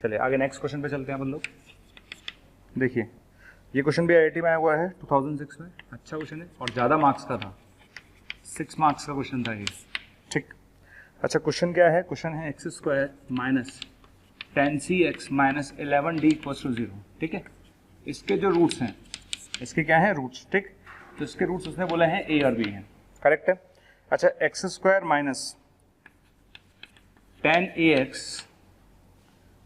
चलिए आगे next question पे चलते हैं अपन लोग। देखिए ये क्वेश्चन भी आईआईटी में आया हुआ है 2006 में। अच्छा क्वेश्चन है और ज़्यादा मार्क्स का था, 6 मार्क्स का क्वेश्चन था ये। ठीक, अच्छा क्वेश्चन क्या है? क्वेश्चन है x square minus 10cx minus 11d equals to 0। ठीक है, इसके जो रूट्स हैं, इसके क्या हैं रूट्स। ठीक, तो इसके रूट्स उसने बोले हैं a और b हैं। करेक्ट है। अच्छा x square minus 10ax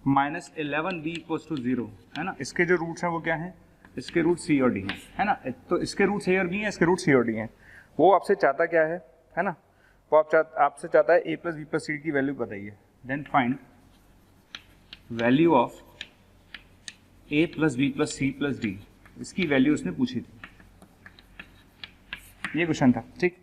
minus 11b equals to 0 है ना, इसके जो रूट्स हैं वो क्या हैं? इसके रूट c और d हैं, है ना। तो इसके रूट a और b हैं, इसके रूट c और d हैं। वो आपसे चाहता क्या है ना, वो आपसे चाहता है a plus b plus c की वैल्यू बताइए। Then find value of a plus b plus c plus d, इसकी वैल्यू उसने पूछी थी। ये क्वेश्चन था। ठीक,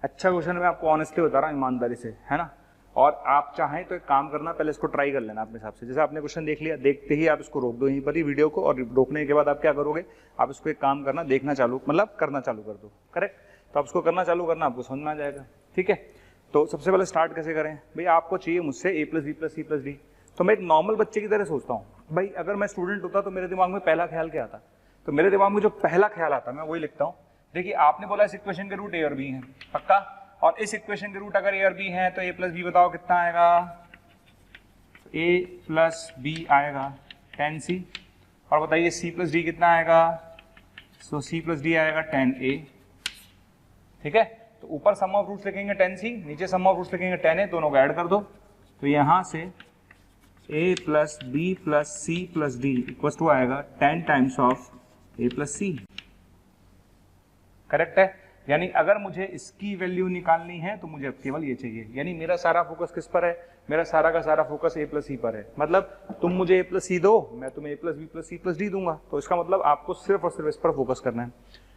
अच्छा क्वेश्चन मैं आपको ऑनेस्टली बता रहा हूँ, ईमानदारी से, है ना। और आप चाहें तो एक काम करना, पहले इसको ट्राई कर लेना अपने हिसाब से। जैसे आपने क्वेश्चन देख लिया, देखते ही आप इसको रोक दो यहीं पर ही वीडियो को, और रोकने के बाद आप क्या करोगे, आप इसको एक काम करना, देखना चालू मतलब करना चालू कर दो। करेक्ट, तो आप इसको करना चालू करना, आपको समझ में आ जाएगा। ठीक है, तो सबसे पहले स्टार्ट कैसे करें भाई, आपको चाहिए मुझसे a plus b plus c plus d. तो मैं एक नॉर्मल बच्चे की तरह सोचता हूँ भाई, अगर मैं स्टूडेंट होता तो मेरे दिमाग में पहला ख्याल क्या आता? तो मेरे दिमाग में जो पहला ख्याल आता मैं वही लिखता हूँ। देखिए आपने बोला इस इक्वेशन के रूट a और b हैं, पक्का, और इस इक्वेशन के रूट अगर a और b हैं तो a प्लस बी बताओ कितना आएगा? a प्लस बी आएगा 10c, और बताइए c प्लस डी कितना आएगा? सो c प्लस डी आएगा 10a। ठीक है, तो ऊपर सम ऑफ रूट्स लिखेंगे 10c, नीचे सम ऑफ रूट्स लिखेंगे 10a, दोनों को ऐड कर दो। तो यहां से a plus b plus c plus d equal to आएगा 10 times of a plus C. Correct है, यानी अगर मुझे इसकी वैल्यू निकालनी है तो मुझे केवल ये चाहिए। यानी मेरा सारा फोकस किस पर है? मेरा सारा का सारा फोकस a प्लस सी पर है। मतलब तुम मुझे a प्लस सी दो, मैं तुम्हें a plus b plus c plus d दूंगा। तो इसका मतलब आपको सिर्फ और सिर्फ इस पर फोकस करना है।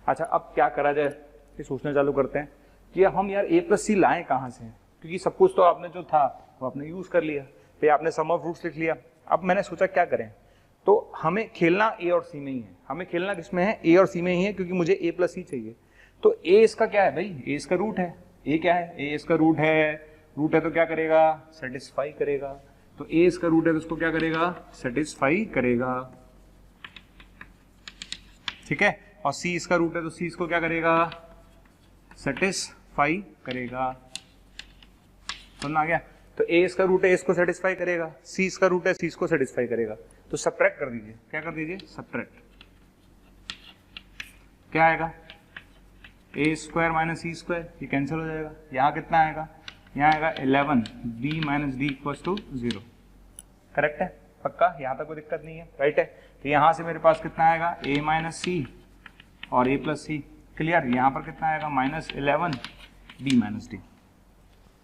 अच्छा अब क्या करा जाए, ये सोचना चालू करते हैं कि हम यार a प्लस सी लाएं कहाँ से, क्योंकि सब कुछ तो आपने जो था वो आपने यूज कर लिया, फिर आपने सम ऑफ रूट्स लिख लिया। अब मैंने सोचा क्या करें, तो हमें खेलना a और c में ही है। हमें खेलना किसमें है? a और c में ही है, क्योंकि मुझे a प्लस सी चाहिए। तो a इसका क्या है भाई? a इसका रूट है। a क्या है? a इसका रूट है तो क्या करेगा? सेटिस्फाई करेगा। तो a इसका रूट है तो उसको क्या करेगा? सेटिस्फाई करेगा। ठीक है, और c इसका रूट है तो c इसको क्या करेगा? सेटिस्फाई करेगा। समझ आ गया? तो a इसका रूट है, इसको सेटिस्फाई करेगा, c इसका रूट है, c इसको सेटिस्फाई करेगा। तो सब्ट्रैक्ट कर दीजिए। क्या कर दीजिए? सब्ट्रैक्ट। क्या आएगा? a square minus c square, ये कैंसिल हो जाएगा। यहाँ कितना आएगा? यहाँ आएगा 11b minus d equal to 0। Correct है, पक्का, यहाँ तक कोई दिक्कत नहीं है, राइट है। तो यहाँ से मेरे पास कितना आएगा? a माइनस सी और a प्लस सी। क्लियर, यहाँ पर कितना आएगा? Minus 11b minus D.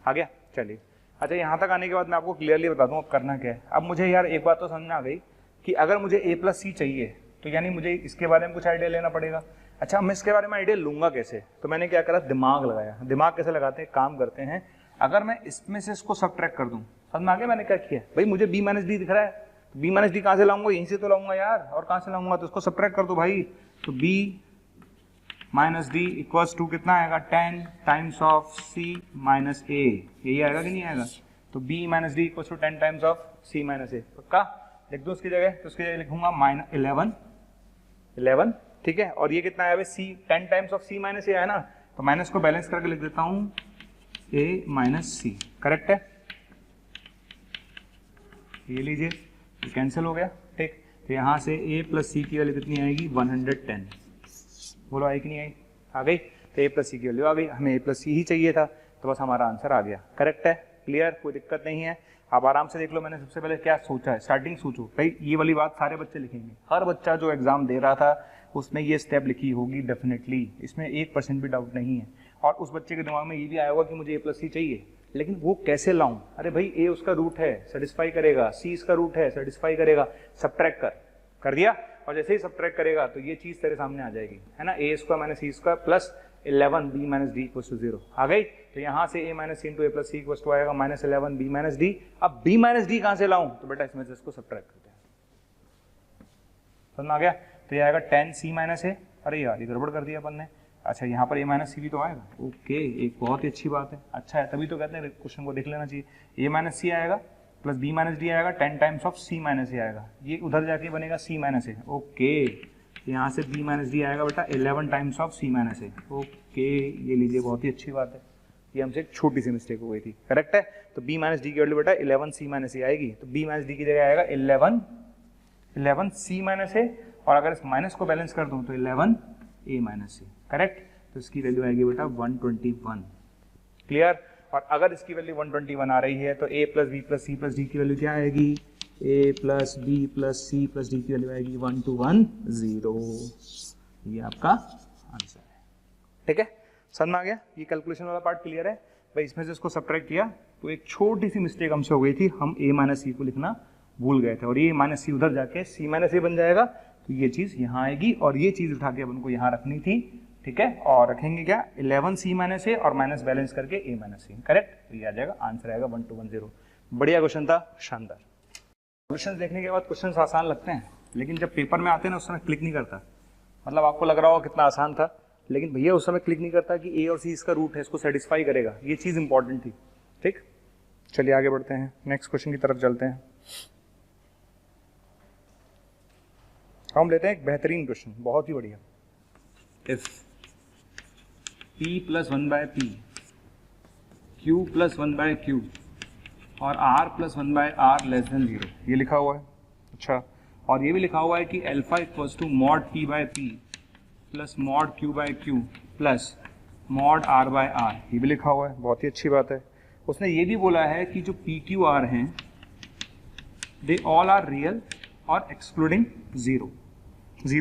आ गया? चलिए, अच्छा यहाँ तक आने के बाद मैं आपको क्लियरली बता दूँ अब करना क्या है। अब मुझे यार एक बात तो समझ में आ गई कि अगर मुझे a प्लस सी चाहिए तो यानी मुझे इसके बारे में कुछ आइडिया लेना पड़ेगा। अच्छा मैं इसके बारे में आइडिया लूंगा कैसे? तो मैंने क्या करा, दिमाग लगाया। दिमाग कैसे लगाते हैं? काम करते हैं, अगर मैं इसमें से इसको सब्ट्रैक्ट कर दूं, समझ में आ गया मैंने क्या किया? भाई मुझे b माइनस डी दिख रहा है, तो b माइनस डी कहाँ से लाऊंगा? यहीं से तो लाऊंगा यार, और कहाँ से लाऊंगा? तो इसको सब्ट्रैक्ट कर दो भाई। तो b minus d equals to कितना आएगा? 10 times of c minus a। यही आएगा कि नहीं आएगा? तो b minus d equals to 10 times of c minus a। पक्का लिख दूं उसकी जगह? तो उसकी जगह लिखूंगा माइनस 11। ठीक है, और ये कितना है? c 10 times of c minus a है ना, तो माइनस को बैलेंस करके लिख देता हूं a माइनस सी। करेक्ट है, ये लीजिए, ये कैंसिल हो गया। ठीक, तो यहाँ से a प्लस सी की वैल्यू कितनी आएगी? 110। बोलो आई कि नहीं आई? आ गई। तो a प्लस सी की वैल्यू आ गई। हमें a प्लस सी ही चाहिए था, तो बस हमारा आंसर आ गया। करेक्ट है, क्लियर, कोई दिक्कत नहीं है। आप आराम से देख लो मैंने सबसे पहले क्या सोचा है। स्टार्टिंग सोचो भाई, ये वाली बात सारे बच्चे लिखेंगे, हर बच्चा जो एग्जाम दे रहा था उसने ये स्टेप लिखी होगी डेफिनेटली, इसमें 1% भी डाउट नहीं है। और उस बच्चे के दिमाग में ये भी आया होगा कि मुझे a प्लस सी चाहिए, लेकिन वो कैसे लाऊं? अरे भाई a उसका रूट है, सेटिस्फाई करेगा, c इसका रूट है, सेटिस्फाई करेगा, सब्ट्रैक्ट कर दिया, और जैसे ही सब्ट्रैक्ट करेगा तो ये चीज तेरे सामने आ जाएगी, है ना। a square minus c square plus 11b minus d equal to 0 आ गई। तो यहाँ से a minus c into a plus c equal to आएगा माइनस 11b माइनस डी। अब b माइनस डी कहाँ से लाऊं? तो बेटा इसमें से इसको सब्ट्रैक्ट करते हैं। समझ में आ गया? तो ये आएगा 10c माइनस a। अरे यार ये गड़बड़ कर दिया अपन ने। अच्छा यहाँ पर a माइनस सी भी तो आएगा। ओके, एक बहुत ही अच्छी बात है। अच्छा है, तभी तो कहते हैं क्वेश्चन को देख लेना चाहिए। a माइनस सी आएगा प्लस बी माइनस डी आएगा 10 टाइम्स ऑफ सी माइनस ए आएगा, ये उधर जाके बनेगा सी माइनस ए। ओके, यहाँ से बी माइनस डी आएगा बेटा 11 times of c minus a. Okay, ये लीजिए, बहुत ही अच्छी बात है, ये हमसे एक छोटी सी मिस्टेक हो गई थी। करेक्ट है, तो बी माइनस डी की वैल्यू बेटा 11 सी माइनस ए आएगी, तो बी माइनस डी की जगह आएगा 11 सी माइनस ए, और अगर इस माइनस को बैलेंस कर दूं तो 11 ए माइनस सी। करेक्ट, तो इसकी वैल्यू आएगी बेटा 121। क्लियर, और अगर इसकी वैल्यू 121 आ रही है तो a plus b plus c plus d की वैल्यू क्या आएगी, a plus b plus c plus d की वैल्यू आएगी 1210। ये आपका आंसर है। ठीक है, समझ में आ गया, ये कैलकुलेशन वाला पार्ट क्लियर है भाई। इसमें से इसको सब्ट्रैक्ट किया तो एक छोटी सी मिस्टेक हमसे हो गई थी, हम a माइनस सी को लिखना भूल गए थे, और ये माइनस सी उधर जाके सी माइनस ए बन जाएगा, तो ये चीज यहाँ आएगी, और ये चीज उठा के अपन को यहाँ रखनी थी। ठीक है, और रखेंगे क्या 11 सी माइनस ए और माइनस बैलेंस करके ए माइनस सी। करेक्ट, तो ये आ जाएगा, आंसर आएगा 1210। बढ़िया क्वेश्चन था, शानदार। क्वेश्चन देखने के बाद क्वेश्चन आसान लगते हैं, लेकिन जब पेपर में आते हैं ना उस समय क्लिक नहीं करता। मतलब आपको लग रहा होगा कितना आसान था, लेकिन भैया उस समय क्लिक नहीं करता कि ए और सी इसका रूट है, इसको सेटिस्फाई करेगा, ये चीज इंपॉर्टेंट थी। ठीक, चलिए आगे बढ़ते हैं, नेक्स्ट क्वेश्चन की तरफ चलते हैं। हम लेते हैं एक बेहतरीन क्वेश्चन, बहुत ही बढ़िया। If p plus 1 by p, q plus 1 by q और r plus 1 by r less than 0, ये लिखा हुआ है। अच्छा, और ये भी लिखा हुआ है कि alpha equals to mod p by p plus mod q by q plus mod r by r, ये भी लिखा हुआ है, बहुत ही अच्छी बात है। उसने ये भी बोला है कि जो p q r हैं दे ऑल आर रियल और एक्सक्लूडिंग 0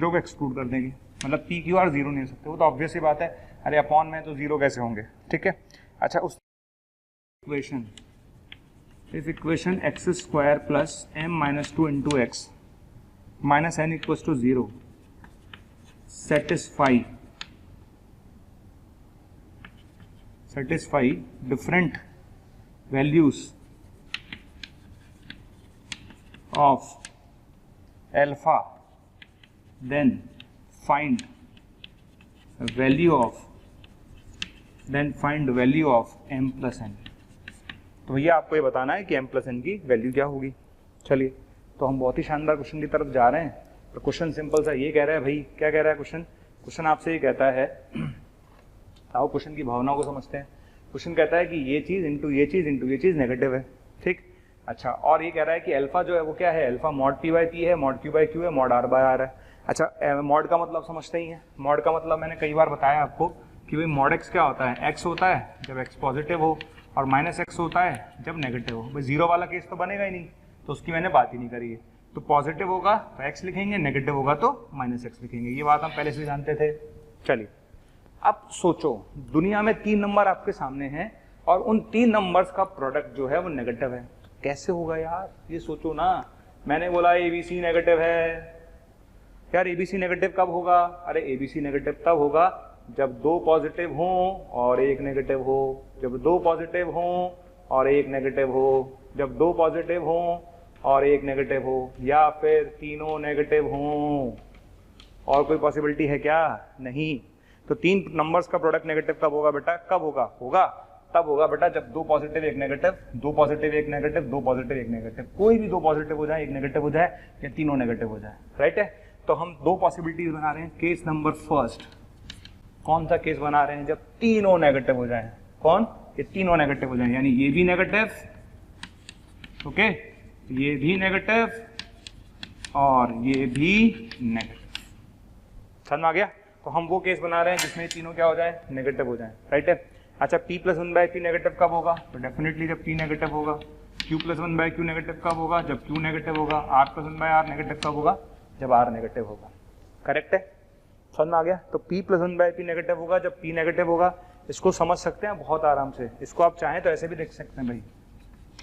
को एक्सक्लूड कर देंगे, मतलब पी क्यू आर 0 नहीं हो सकते, वो तो ऑब्वियस ही बात है, अरे अपॉन में तो 0 कैसे होंगे। ठीक है, अच्छा, उस equation if equation x square plus m minus 2 into x minus n equals to 0 satisfy different values of alpha, then find value of m plus n। तो भैया आपको ये बताना है कि m plus n की वैल्यू क्या होगी। चलिए, तो हम बहुत ही शानदार क्वेश्चन की तरफ जा रहे हैं। तो क्वेश्चन सिंपल सा ये कह रहा है भाई, क्या कह रहा है क्वेश्चन आपसे ये कहता है, आओ क्वेश्चन की भावनाओं को समझते हैं। क्वेश्चन कहता है कि ये चीज इंटू ये चीज नेगेटिव है। ठीक, अच्छा, और ये कह रहा है कि अल्फा जो है वो क्या है, alpha mod p by P है, मॉड q बाय क्यू है, मॉड r बाय r है। अच्छा, मॉड का मतलब समझते ही हैं। मॉड का मतलब मैंने कई बार बताया आपको कि भाई मॉड x क्या होता है, x होता है जब x पॉजिटिव हो, और माइनस x होता है जब नेगेटिव हो। भाई 0 वाला केस तो बनेगा ही नहीं, तो उसकी मैंने बात ही नहीं करी है। तो पॉजिटिव होगा तो x लिखेंगे, नेगेटिव होगा तो माइनस x लिखेंगे, ये बात हम पहले से जानते थे। चलिए, अब सोचो, दुनिया में 3 नंबर आपके सामने हैं और उन 3 नंबर्स का प्रोडक्ट जो है वो नेगेटिव है, कैसे होगा यार, ये सोचो ना। मैंने बोला ABC नेगेटिव है, यार ABC नेगेटिव कब होगा, अरे ABC नेगेटिव तब होगा जब 2 पॉजिटिव हों और 1 नेगेटिव हो, जब 2 पॉजिटिव हों और 1 नेगेटिव हो, जब 2 पॉजिटिव हों और 1 नेगेटिव हो, या फिर तीनों नेगेटिव हों। और कोई पॉसिबिलिटी है क्या? नहीं। तो 3 नंबर्स का प्रोडक्ट नेगेटिव कब होगा बेटा, कब होगा? तब होगा बेटा जब 2 positive 1 negative, 2 positive 1 negative, 2 positive 1 negative, कोई भी 2 पॉजिटिव हो जाए, 1 नेगेटिव हो जाए, या तीनों नेगेटिव हो जाए। राइट है, तो हम 2 पॉसिबिलिटीज बना रहे हैं। केस नंबर फर्स्ट, कौन सा केस बना रहे हैं? जब तीनों नेगेटिव हो जाए। कौन? ये तीनों नेगेटिव हो जाए, यानी ये भी नेगेटिव, ओके, ये भी नेगेटिव और ये भी नेगेटिव। समझ में आ गया? तो हम वो केस बना रहे हैं जिसमें तीनों क्या हो जाए, नेगेटिव हो जाए। राइट है। अच्छा, p plus 1 by p negative कब होगा? तो डेफिनेटली जब p नेगेटिव होगा। q plus 1 by q negative कब होगा? जब q नेगेटिव होगा। r plus 1 by r negative कब होगा? जब r नेगेटिव होगा। करेक्ट है, समझ में आ गया? तो p plus 1 by p negative होगा जब p नेगेटिव होगा। इसको समझ सकते हैं बहुत आराम से। इसको आप चाहें तो ऐसे भी लिख सकते हैं भाई,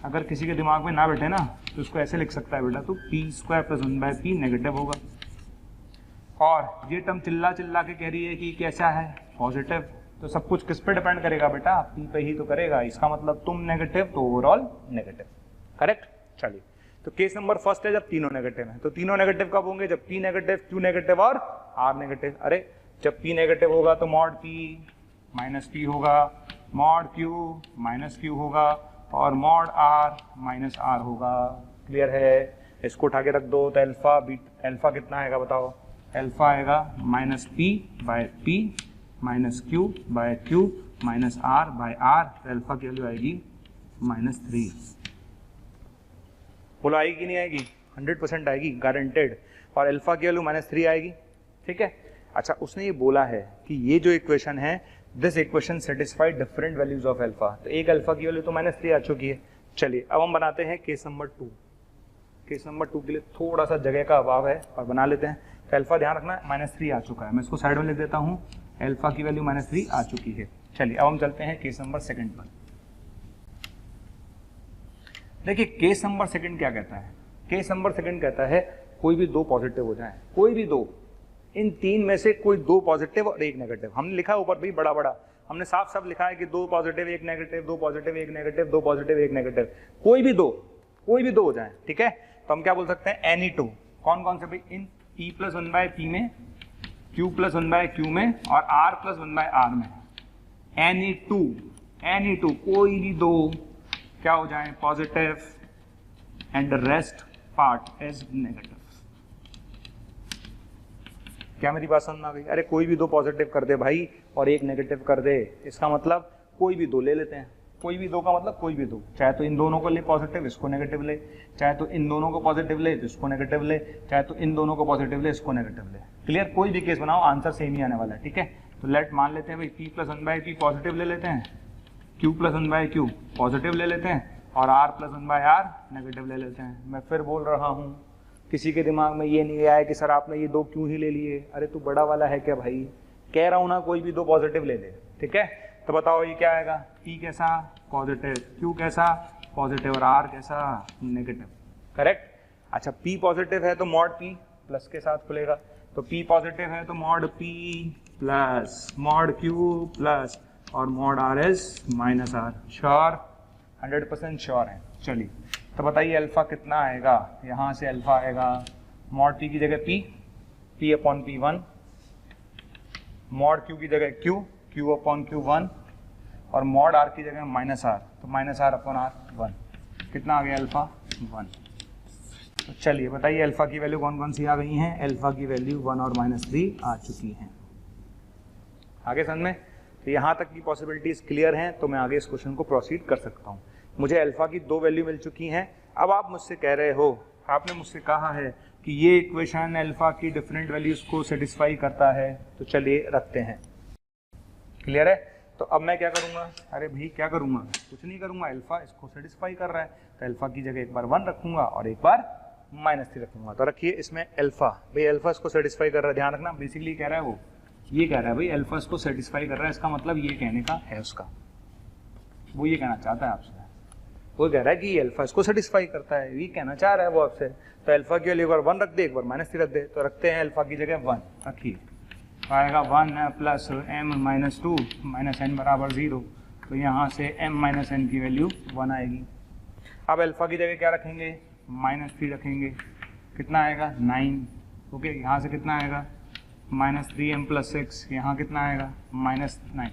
अगर किसी के दिमाग में ना बैठे ना तो इसको ऐसे लिख सकता है बेटा, तो p square plus 1 by p negative होगा। और ये टर्म चिल्ला चिल्ला के कह रही है कि कैसा है, पॉजिटिव। तो सब कुछ किस पे डिपेंड करेगा बेटा? p पे ही तो करेगा। इसका मतलब तुम नेगेटिव तो ओवरऑल नेगेटिव। करेक्ट। चलिए, तो केस नंबर फर्स्ट है जब तीनों नेगेटिव हैं। तो तीनों नेगेटिव कब होंगे? जब p नेगेटिव, q नेगेटिव और r नेगेटिव। अरे जब p नेगेटिव होगा तो मॉड p माइनस p होगा, मॉड q माइनस q होगा, और मॉड आर माइनस आर होगा। क्लियर है? इसको उठा के रख दो तो अल्फा कितना आएगा बताओ? अल्फा आएगा minus p by p minus q by q minus r by r. तो अल्फा की वैल्यू आएगी -3। बोलो आएगी कि नहीं आएगी? 100% आएगी, गारंटेड। और अल्फा की वैल्यू -3 आएगी। ठीक है। अच्छा, उसने ये बोला है कि ये जो इक्वेशन है, this equation satisfy different values of alpha. तो एक अल्फा की वैल्यू तो -3 आ चुकी है। चलिए अब हम बनाते हैं केस नंबर 2। केस नंबर 2 के लिए थोड़ा सा जगह का अभाव है और बना लेते हैं। तो अल्फा ध्यान रखना -3 आ चुका है, मैं इसको साइड में लिख देता हूँ। अल्फा की वैल्यू -3 आ चुकी है। चलिए अब हम चलते हैं केस नंबर 2 पर। देखिए केस नंबर 2 क्या कहता है? केस नंबर 2 कहता है कोई भी दो पॉजिटिव हो जाए, कोई भी दो, इन तीन में से कोई दो पॉजिटिव और एक नेगेटिव। हमने लिखा ऊपर भी बड़ा बड़ा, हमने साफ साफ लिखा है कि दो पॉजिटिव एक नेगेटिव, दो पॉजिटिव एक नेगेटिव, दो पॉजिटिव एक नेगेटिव, कोई भी दो हो जाए। ठीक है, तो हम क्या बोल सकते हैं? Any two. कौन कौन से भाई? इन P + 1/P में, Q + 1/Q में और R + 1/R में। एनी टू कोई भी दो क्या हो जाए? Positive and the rest part is negative. क्या मेरी बात समझ में आ गई? अरे कोई भी दो पॉजिटिव कर दे भाई और एक नेगेटिव कर दे, इसका मतलब कोई भी दो ले लेते हैं। कोई भी दो का मतलब कोई भी दो, चाहे तो इन दोनों को ले पॉजिटिव, इसको नेगेटिव ले, चाहे तो इन दोनों को पॉजिटिव ले तो इसको नेगेटिव ले, चाहे तो इन दोनों को पॉजिटिव ले इसको नेगेटिव ले। क्लियर? कोई भी केस बनाओ आंसर सेम ही आने वाला है। ठीक है, तो लेट मान लेते हैं भाई P + 1/P पॉजिटिव ले लेते हैं, Q + 1/Q पॉजिटिव ले लेते हैं और R + 1/R नेगेटिव ले लेते हैं। मैं फिर बोल रहा हूँ, किसी के दिमाग में ये नहीं आया कि सर आपने ये दो क्यों ही ले लिए? अरे तू बड़ा वाला है क्या भाई? कह रहा हूँ ना कोई भी दो पॉजिटिव ले ले। ठीक है, तो बताओ ये क्या आएगा? P कैसा? पॉजिटिव, Q कैसा? पॉजिटिव और R कैसा? नेगेटिव। करेक्ट? अच्छा, P पॉजिटिव है तो मॉड P प्लस के साथ खुलेगा, तो P पॉजिटिव है तो mod P plus mod Q plus और mod R is -R। Sure? 100% sure है। चलिए तो बताइए अल्फा कितना आएगा? यहाँ से अल्फा आएगा मॉड P की जगह P/P1, मॉड Q की जगह Q/Q1 और मॉड R की जगह -R, तो -R/R 1। कितना आ गया अल्फा? 1। तो चलिए बताइए अल्फा की वैल्यू कौन कौन सी आ गई हैं? अल्फा की वैल्यू 1 और -3 आ चुकी हैं। आगे समझ में? तो यहाँ तक की पॉसिबिलिटीज क्लियर हैं, तो मैं आगे इस क्वेश्चन को प्रोसीड कर सकता हूँ। मुझे अल्फा की दो वैल्यू मिल चुकी हैं। अब आप मुझसे कह रहे हो, आपने मुझसे कहा है कि ये इक्वेशन अल्फा की डिफरेंट वैल्यूज को सेटिस्फाई करता है, तो चलिए रखते हैं। क्लियर है? तो अब मैं क्या करूंगा? अरे भाई क्या करूंगा? कुछ नहीं करूंगा, अल्फा इसको सेटिस्फाई कर रहा है तो अल्फा की जगह एक बार 1 रखूंगा और एक बार -3 रखूंगा। तो रखिए इसमें अल्फा, भाई अल्फा इसको सेटिस्फाई कर रहा है। ध्यान रखना, बेसिकली कह रहा है वो ये कह रहा है भाई अल्फा इसको सेटिस्फाई कर रहा है, इसका मतलब ये कहने का है उसका, वो ये कहना चाहता है आपसे। वो कह रहा है कि अल्फा इसको सेटिस्फाई करता है, ये कहना चाह रहा है वो आपसे। तो अल्फा की वैल्यू एक बार 1 रख दे, एक बार -3 रख दे। तो रखते हैं अल्फा की जगह 1 रखिए, आएगा 1 प्लस m - 2 -n बराबर 0। तो यहाँ से m - n की वैल्यू 1 आएगी। अब अल्फा की जगह क्या रखेंगे? -3 रखेंगे। कितना आएगा? 9। ओके, यहाँ से कितना आएगा? -3m + 6, यहाँ कितना आएगा? -9।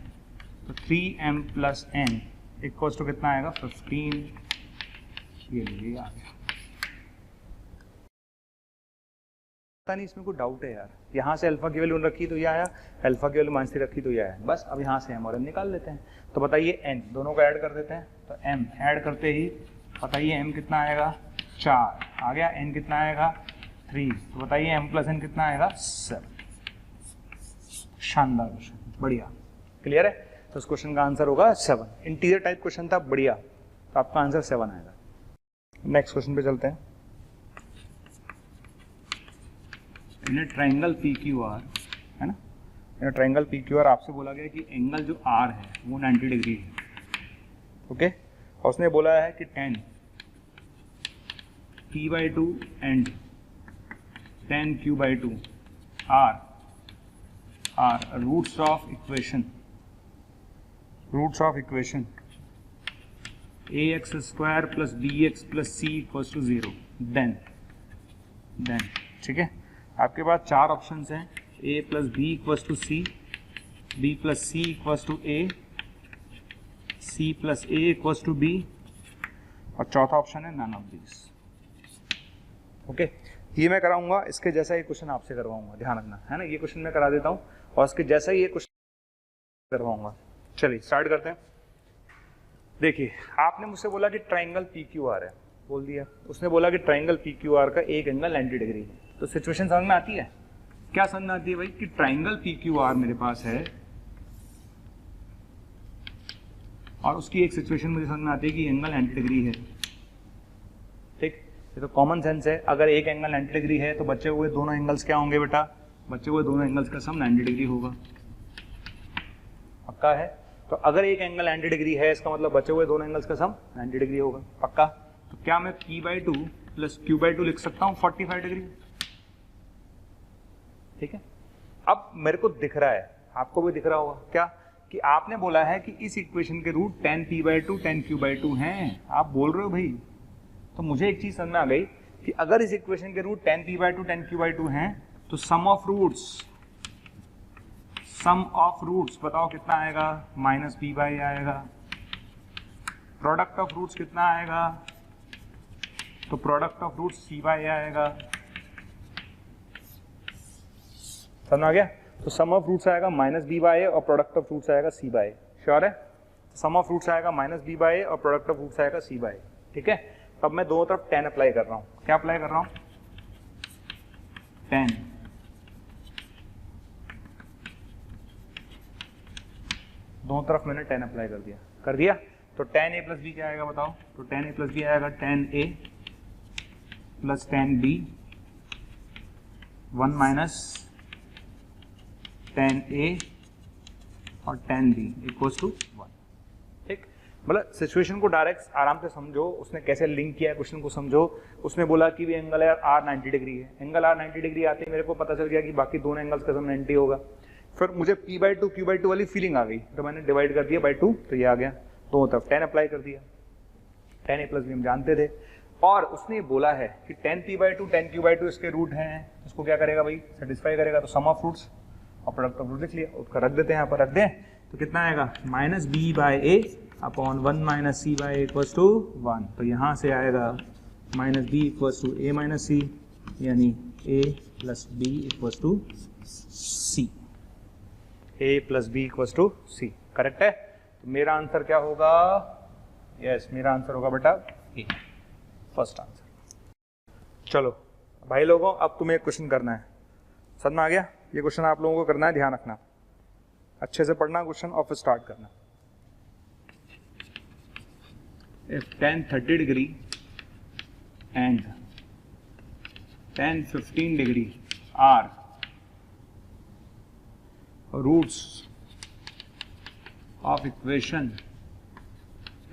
तो 3m + n इक्वल्स टू कितना आएगा? 15। ये लीजिए आ गया। पता नहीं इसमें कोई डाउट है यार? यहाँ से अल्फा की वैल्यू रखी तो ये आया, अल्फा की वैल्यू -3 रखी तो ये आया। बस अब यहाँ से m और n निकाल लेते हैं। तो बताइए n दोनों को ऐड कर देते हैं। तो m ऐड करते ही बताइए m कितना आएगा? 4 आ गया। n कितना आएगा? 3। तो बताइए m + n कितना आएगा? 7। शानदार क्वेश्चन, बढ़िया। क्लियर है? तो इस क्वेश्चन का आंसर होगा 7। इंटीजर टाइप क्वेश्चन था, बढ़िया। तो आपका आंसर 7 आएगा। नेक्स्ट क्वेश्चन पे चलते हैं। इन ए ट्राइंगल PQR, है ना, इन ए ट्राइंगल PQR आपसे बोला गया कि एंगल जो R है वो 90 डिग्री है। ओके, और उसने बोला है कि tan P/2 and tan Q/2 are roots of equation ax² + bx + c = 0। Then ठीक है, आपके पास 4 ऑप्शंस हैं, a + b = c, b + c = a, c + a = b और चौथा ऑप्शन है नन ऑफ दीज। ओके, ये मैं कराऊंगा, इसके जैसा ही क्वेश्चन आपसे करवाऊंगा, ध्यान रखना है ना। ये क्वेश्चन मैं करा देता हूँ और इसके जैसा ही ये क्वेश्चन करवाऊंगा। चलिए स्टार्ट करते हैं। देखिए, आपने मुझसे बोला कि ट्राइंगल पी क्यू आर है, बोल दिया। उसने बोला कि ट्राइंगल पी क्यू आर का एक एंगल 90 डिग्री है। तो सिचुएशन समझ में आती है? क्या समझ में आती है भाई? कि ट्राइंगल पी क्यू आर मेरे पास है और उसकी एक सिचुएशन मुझे समझ में आती है कि एंगल 90 डिग्री है। ठीक, ये तो कॉमन सेंस है। अगर एक एंगल 90 डिग्री है तो बचे हुए दोनों एंगल्स क्या होंगे बेटा? बचे हुए दोनों एंगल्स का सम 90 डिग्री होगा। पक्का है? तो अगर एक एंगल 90 डिग्री है, इसका मतलब बचे हुए दोनों एंगल्स का सम 90 डिग्री होगा। पक्का? तो क्या मैं p/2 प्लस q/2 लिख सकता हूं 45 डिग्री? ठीक है। अब मेरे को दिख रहा है, आपको भी दिख रहा होगा क्या, कि आपने बोला है कि इस इक्वेशन के रूट 10 p/2 10 q/2 हैं। आप बोल रहे हो भाई, तो मुझे एक चीज समझ में आ गई कि अगर इस इक्वेशन के रूट 10 p/2 10 q/2 हैं तो सम ऑफ रूट्स बताओ कितना आएगा? -p/, आएगा। प्रोडक्ट ऑफ रूट्स कितना आएगा? तो प्रोडक्ट ऑफ रूट्स c/, आएगा। समझ आ गया? तो सम ऑफ रूट्स आएगा -b/a और प्रोडक्ट ऑफ रूट्स आएगा c/। श्योर है? सम ऑफ रूट्स आएगा -b/a और प्रोडक्ट ऑफ रूट्स आएगा c/। ठीक है। तो अब मैं दोनों तरफ 10 अप्लाई कर रहा हूं। क्या अप्लाई कर रहा हूं? 10। दोनों तरफ मैंने 10 अप्लाई कर दिया। तो 10a प्लस b क्या आएगा बताओ? तो 10a प्लस b आएगा 10a plus 10b 1 minus 10a और 10b इक्वल्स टू 1। ठीक, मतलब सिचुएशन को डायरेक्ट आराम से समझो, उसने कैसे लिंक किया है क्वेश्चन को समझो। उसने बोला कि भी एंगल है r 90 डिग्री है। एंगल r 90 डिग्री आते ही मेरे को पता चल गया कि बाकी दोनों एंगल्स का सम 90 होगा। फिर मुझे p/2 q/2 वाली फीलिंग आ गई, तो मैंने डिवाइड कर दिया बाई 2, तो ये आ गया। दोनों तरफ 10 अप्लाई कर दिया। 10a प्लस b हम जानते थे, और उसने बोला है कि 10 p/2 10 q/2 इसके रूट हैं। इसको क्या करेगा भाई? सेटिस्फाई करेगा। तो सम ऑफ रूट्स और प्रोडक्ट ऑफ रूट लिख लिया। उसका रख देते हैं, यहाँ पर रख दें तो कितना आएगा? -b/a upon 1 minus c/a equals to 1। तो यहाँ से आएगा -b equals to a minus c, यानी a plus b equals to c। a plus b equals to c। Correct है? तो मेरा आंसर क्या होगा? यस, मेरा आंसर होगा बेटा ए, फर्स्ट आंसर। चलो भाई लोगों, अब तुम्हें एक क्वेश्चन करना है। समझ में आ गया? ये क्वेश्चन आप लोगों को करना है, ध्यान रखना, अच्छे से पढ़ना क्वेश्चन और फिर स्टार्ट करना। If tan 30 degree and tan 15 degree are roots of equation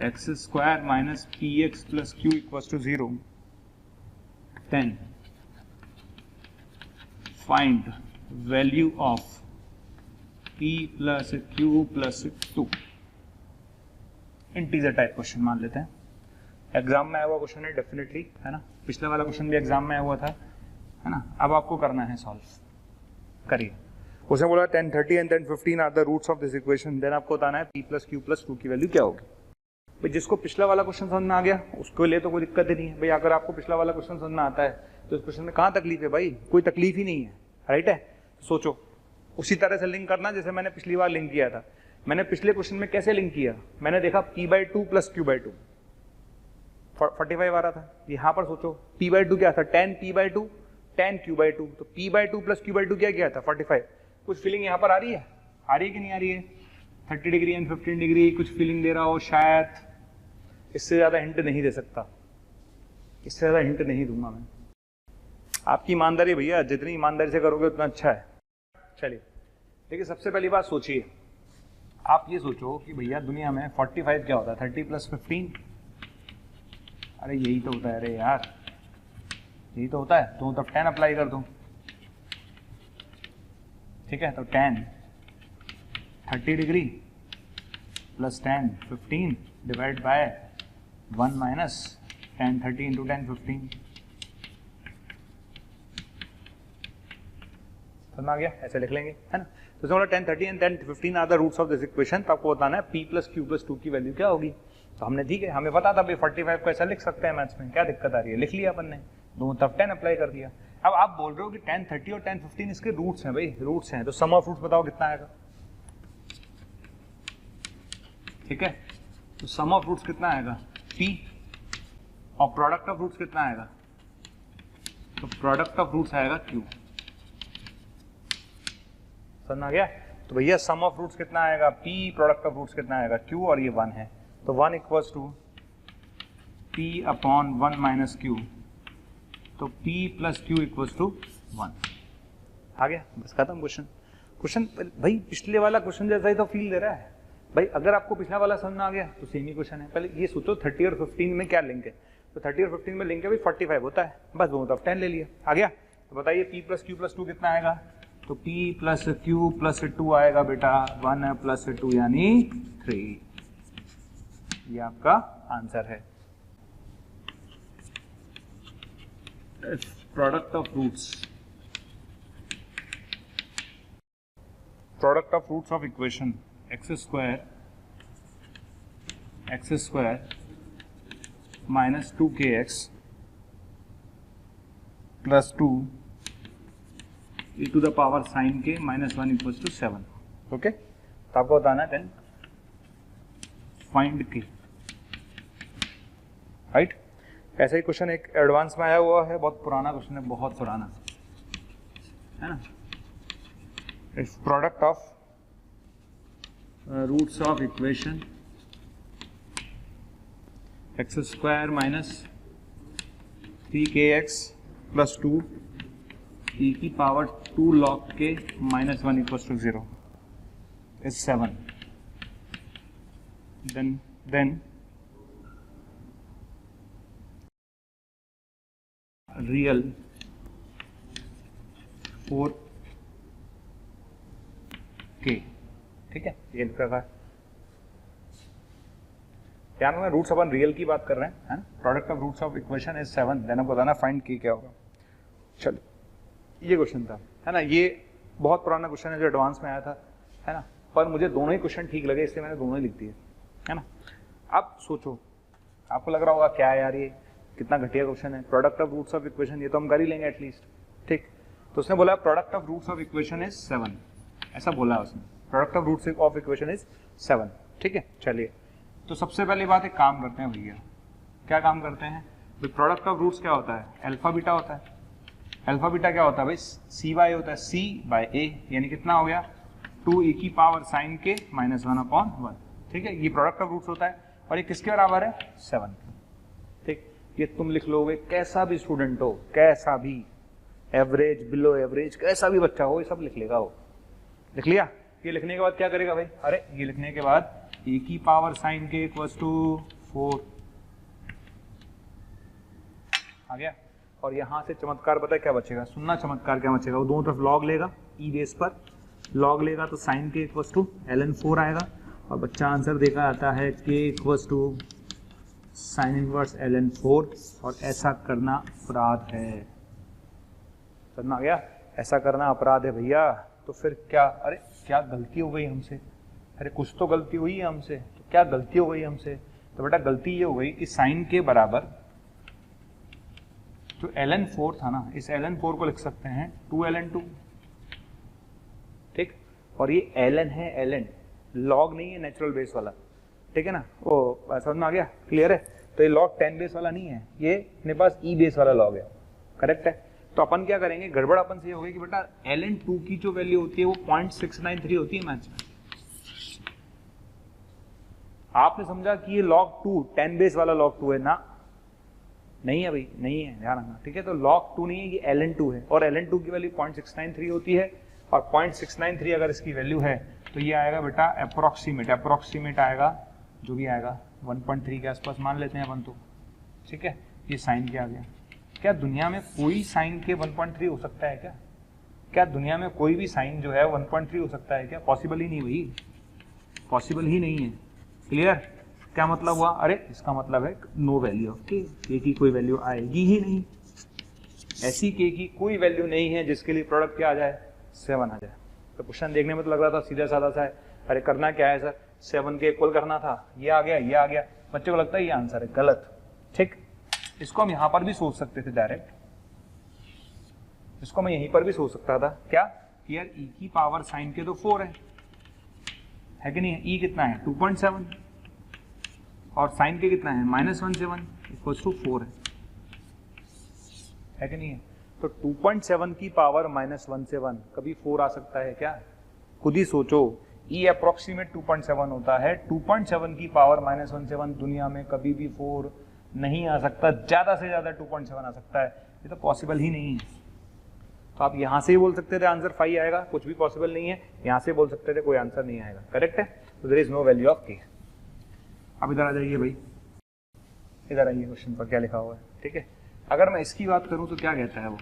x square minus px plus q equals to 0, then find value of p plus q plus 2। Integer type question मान लेते हैं। Exam में आया हुआ question है definitely, है ना। पिछले वाला क्वेश्चन भी एग्जाम में आया हुआ था, है ना। अब आपको करना है सॉल्व। करिए। उसने बोला 10 30 and 10 15 are the roots of this equation, then आपको बताना है p प्लस q प्लस 2 की वैल्यू क्या होगी। भाई जिसको पिछला वाला क्वेश्चन समझ में आ गया उसके लिए तो कोई दिक्कत ही नहीं है। भाई अगर आपको पिछला वाला क्वेश्चन समझ में आता है तो इस क्वेश्चन में कहाँ तकलीफ है भाई? कोई तकलीफ ही नहीं है, राइट है। सोचो, उसी तरह से लिंक करना जैसे मैंने पिछली बार लिंक किया था। मैंने पिछले क्वेश्चन में कैसे लिंक किया? मैंने देखा p/2 प्लस q/2 45 आ रहा था। यहाँ पर सोचो p/2 क्या था? 10 p/2 10 q/2, तो p/2 प्लस q/2 क्या था? 45। कुछ फीलिंग यहाँ पर आ रही है? आ रही है कि नहीं आ रही है? 30 डिग्री एंड 15 डिग्री कुछ फीलिंग दे रहा हो शायद। इससे ज्यादा हिंट नहीं दे सकता, इससे ज्यादा हिंट नहीं दूंगा मैं। आपकी ईमानदारी भैया, जितनी ईमानदारी से करोगे उतना अच्छा है। चलिए देखिए, सबसे पहली बात सोचिए, आप ये सोचो कि भैया दुनिया में 45 क्या होता है? 30 प्लस 15। अरे यही तो होता है, अरे यार यही तो होता है। तो तब 10 अप्लाई कर दो, ठीक है। तो 10 30 degree plus 10 15 divide by 1 minus 10 30 into 10 15। समझ आ गया? ऐसे लिख लेंगे, है ना। तो 10 30 and 10 15 are the roots of this equation. तो आपको बताना है p प्लस q प्लस 2 की वैल्यू क्या होगी। तो हमने ठीक है, हमें पता था भाई 45 को ऐसा लिख सकते हैं मैथ्स में, क्या दिक्कत आ रही है, लिख लिया अपन ने, दोनों तरफ 10 अप्लाई कर दिया। अब आप बोल रहे हो कि 10 30 और 10 15 इसके रूट्स हैं, भाई रूट्स हैं, तो सम ऑफ रूट्स बताओ कितना आएगा, ठीक है, तो सम ऑफ रूट्स कितना आएगा p, और प्रोडक्ट ऑफ रूट्स कितना आएगा, तो प्रोडक्ट ऑफ रूट्स आएगा q, समझ आ गया। तो भैया सम ऑफ रूट्स कितना आएगा p, प्रोडक्ट ऑफ रूट्स कितना आएगा q, और ये 1 है, तो 1 equals to p upon 1 minus q, तो p plus q equals to 1। आ गया, बस खत्म क्वेश्चन। क्वेश्चन भाई पिछले वाला क्वेश्चन जैसा ही तो फील दे रहा है भाई, अगर आपको पिछला वाला समझ में आ गया तो सेम ही क्वेश्चन है। पहले ये सोचो 30 और 15 में क्या लिंक है, तो 30 और 15 में लिंक है भाई 45 होता है, बस दोनों तरफ 10 ले लिया, आ गया। तो बताइए p प्लस q प्लस 2 कितना आएगा, तो p प्लस q प्लस 2 आएगा बेटा 1 प्लस 2 यानी 3, ये आपका आंसर है। Product of roots, product of roots of equation x square minus 2kx plus 2 e to the power sine के माइनस 1 इक्वल्स टू 7, ओके। तो आपको बताना है देन फाइंड के, राइट। ऐसा ही क्वेश्चन एक एडवांस में आया हुआ है, बहुत पुराना क्वेश्चन है, बहुत पुराना है ना। It's product of roots of equation x square minus 3kx plus 2 e की power 2 log k minus 1 equals to 0 is 7। then real 4k, ठीक है, ये लिख रखा है। क्या नाम है, रूट्स अपन रियल की बात कर रहे हैं, product of roots of equation is 7, then आपको बताना फाइंड की क्या होगा। चलो ये क्वेश्चन था, है ना, ये बहुत पुराना क्वेश्चन है जो एडवांस में आया था, है ना, पर मुझे दोनों ही क्वेश्चन ठीक लगे इसलिए मैंने दोनों ही लिख दिए, है ना। अब सोचो, आपको लग रहा होगा क्या है यार ये कितना घटिया क्वेश्चन है, product of roots of equation ये तो हम कर ही लेंगे एटलीस्ट, ठीक। तो उसने बोला product of roots of equation is 7, ऐसा बोला उसने, product of roots of equation is 7, ठीक है। चलिए तो सबसे पहली बात एक काम करते हैं भैया, क्या काम करते हैं, प्रोडक्ट ऑफ रूट्स क्या होता है, अल्फा बीटा होता है। अल्फा बीटा क्या होता है भाई, सी बाय होता है, सी बाय ए, यानी कितना हो गया 2 e की पावर साइन के माइनस 1 अपॉन 1, ठीक है। ये प्रोडक्ट ऑफ रूट्स होता है, और ये किसके बराबर है 7, ठीक। ये तुम लिख लोगे, कैसा भी स्टूडेंट हो, कैसा भी एवरेज बिलो एवरेज कैसा भी बच्चा हो, ये सब लिख लेगा वो, लिख लिया। ये लिखने के बाद क्या करेगा भाई, अरे ये लिखने के बाद e की पावर साइन के इक्वल्स टू 4 आ गया, और यहां से चमत्कार पता है क्या बचेगा, सुनना चमत्कार क्या बचेगा, वो दोनों तरफ log लेगा, e बेस पर log लेगा तो साइन के इक्वल्स टू ln 4 आएगा, और बच्चा आंसर देखा जाता है k equals to sine inverse ln 4, और ऐसा करना अपराध है, समझ आ गया, ऐसा करना अपराध है भैया। तो फिर क्या, अरे क्या गलती हो गई हमसे, अरे कुछ तो गलती हुई है हमसे, तो क्या गलती हो गई हमसे, तो बेटा गलती ये हो गई कि साइन के बराबर जो ln 4 था ना, इस ln 4 को लिख सकते हैं 2 ln 2, ठीक, और ये ln है, ln log नहीं है नेचुरल बेस वाला, ठीक है ना, वो समझ में आ गया, क्लियर है। तो ये log 10 बेस वाला नहीं है, ये अपने पास e बेस वाला log है, करेक्ट है। तो अपन क्या करेंगे, गड़बड़ अपन से ये हो गई कि बेटा ln 2 की जो वैल्यू होती है वो 0.693 होती है मैथ्स में, आपने समझा कि ये log 2 10 बेस वाला log 2 है ना, नहीं है भाई, नहीं है, ध्यान रखना, ठीक है। तो log 2 नहीं है, ये ln 2 है, और ln 2 की वैल्यू 0.693 होती है, और 0.693 अगर इसकी वैल्यू है तो ये आएगा बेटा अप्रोक्सीमेट आएगा, जो भी आएगा 1.3 के आसपास मान लेते हैं अपन तो, ठीक है। ये साइन के आ गया, क्या दुनिया में कोई साइन के 1.3 हो सकता है क्या, क्या दुनिया में कोई भी साइन जो है 1.3 हो सकता है क्या, पॉसिबल ही नहीं भाई, पॉसिबल ही नहीं है, क्लियर। क्या मतलब हुआ, अरे इसका मतलब है नो वैल्यू ऑफ के की कोई वैल्यू आएगी ही नहीं, ऐसी के की कोई वैल्यू नहीं है जिसके लिए प्रोडक्ट क्या आ जाए 7 आ जाए। तो क्वेश्चन देखने में तो लग रहा था सीधा साधा सा है, अरे करना क्या है सर, 7 के इक्वल करना था, ये आ गया, ये आ गया, बच्चे को लगता है ये आंसर है, गलत। ठीक, इसको हम यहां पर भी सोच सकते थे डायरेक्ट, इसको मैं यहीं पर भी सोच सकता था, क्या कि यार e की पावर साइन के तो 4 है कि नहीं? e कितना है 2.7 और साइन के कितना है -17 इक्वल्स टू 4 है कि नहीं है? तो 2.7 की पावर -17 कभी 4 आ सकता है क्या? खुद ही सोचो, e अप्रोक्सीमेट 2.7 होता है, 2.7 की पावर -17 दुनिया में कभी भी 4 नहीं आ सकता, ज्यादा से ज्यादा 2.7 आ सकता है, ये तो पॉसिबल ही नहीं है। तो आप यहां से ही बोल सकते थे आंसर 5 आएगा, कुछ भी पॉसिबल नहीं है, यहां से बोल सकते थे कोई आंसर नहीं आएगा, करेक्ट है? तो there is no value of k। अब इधर आ जाइए भाई, इधर आइए, क्वेश्चन पर क्या लिखा हुआ है, ठीक है? अगर मैं इसकी बात करूं तो क्या कहता है वो,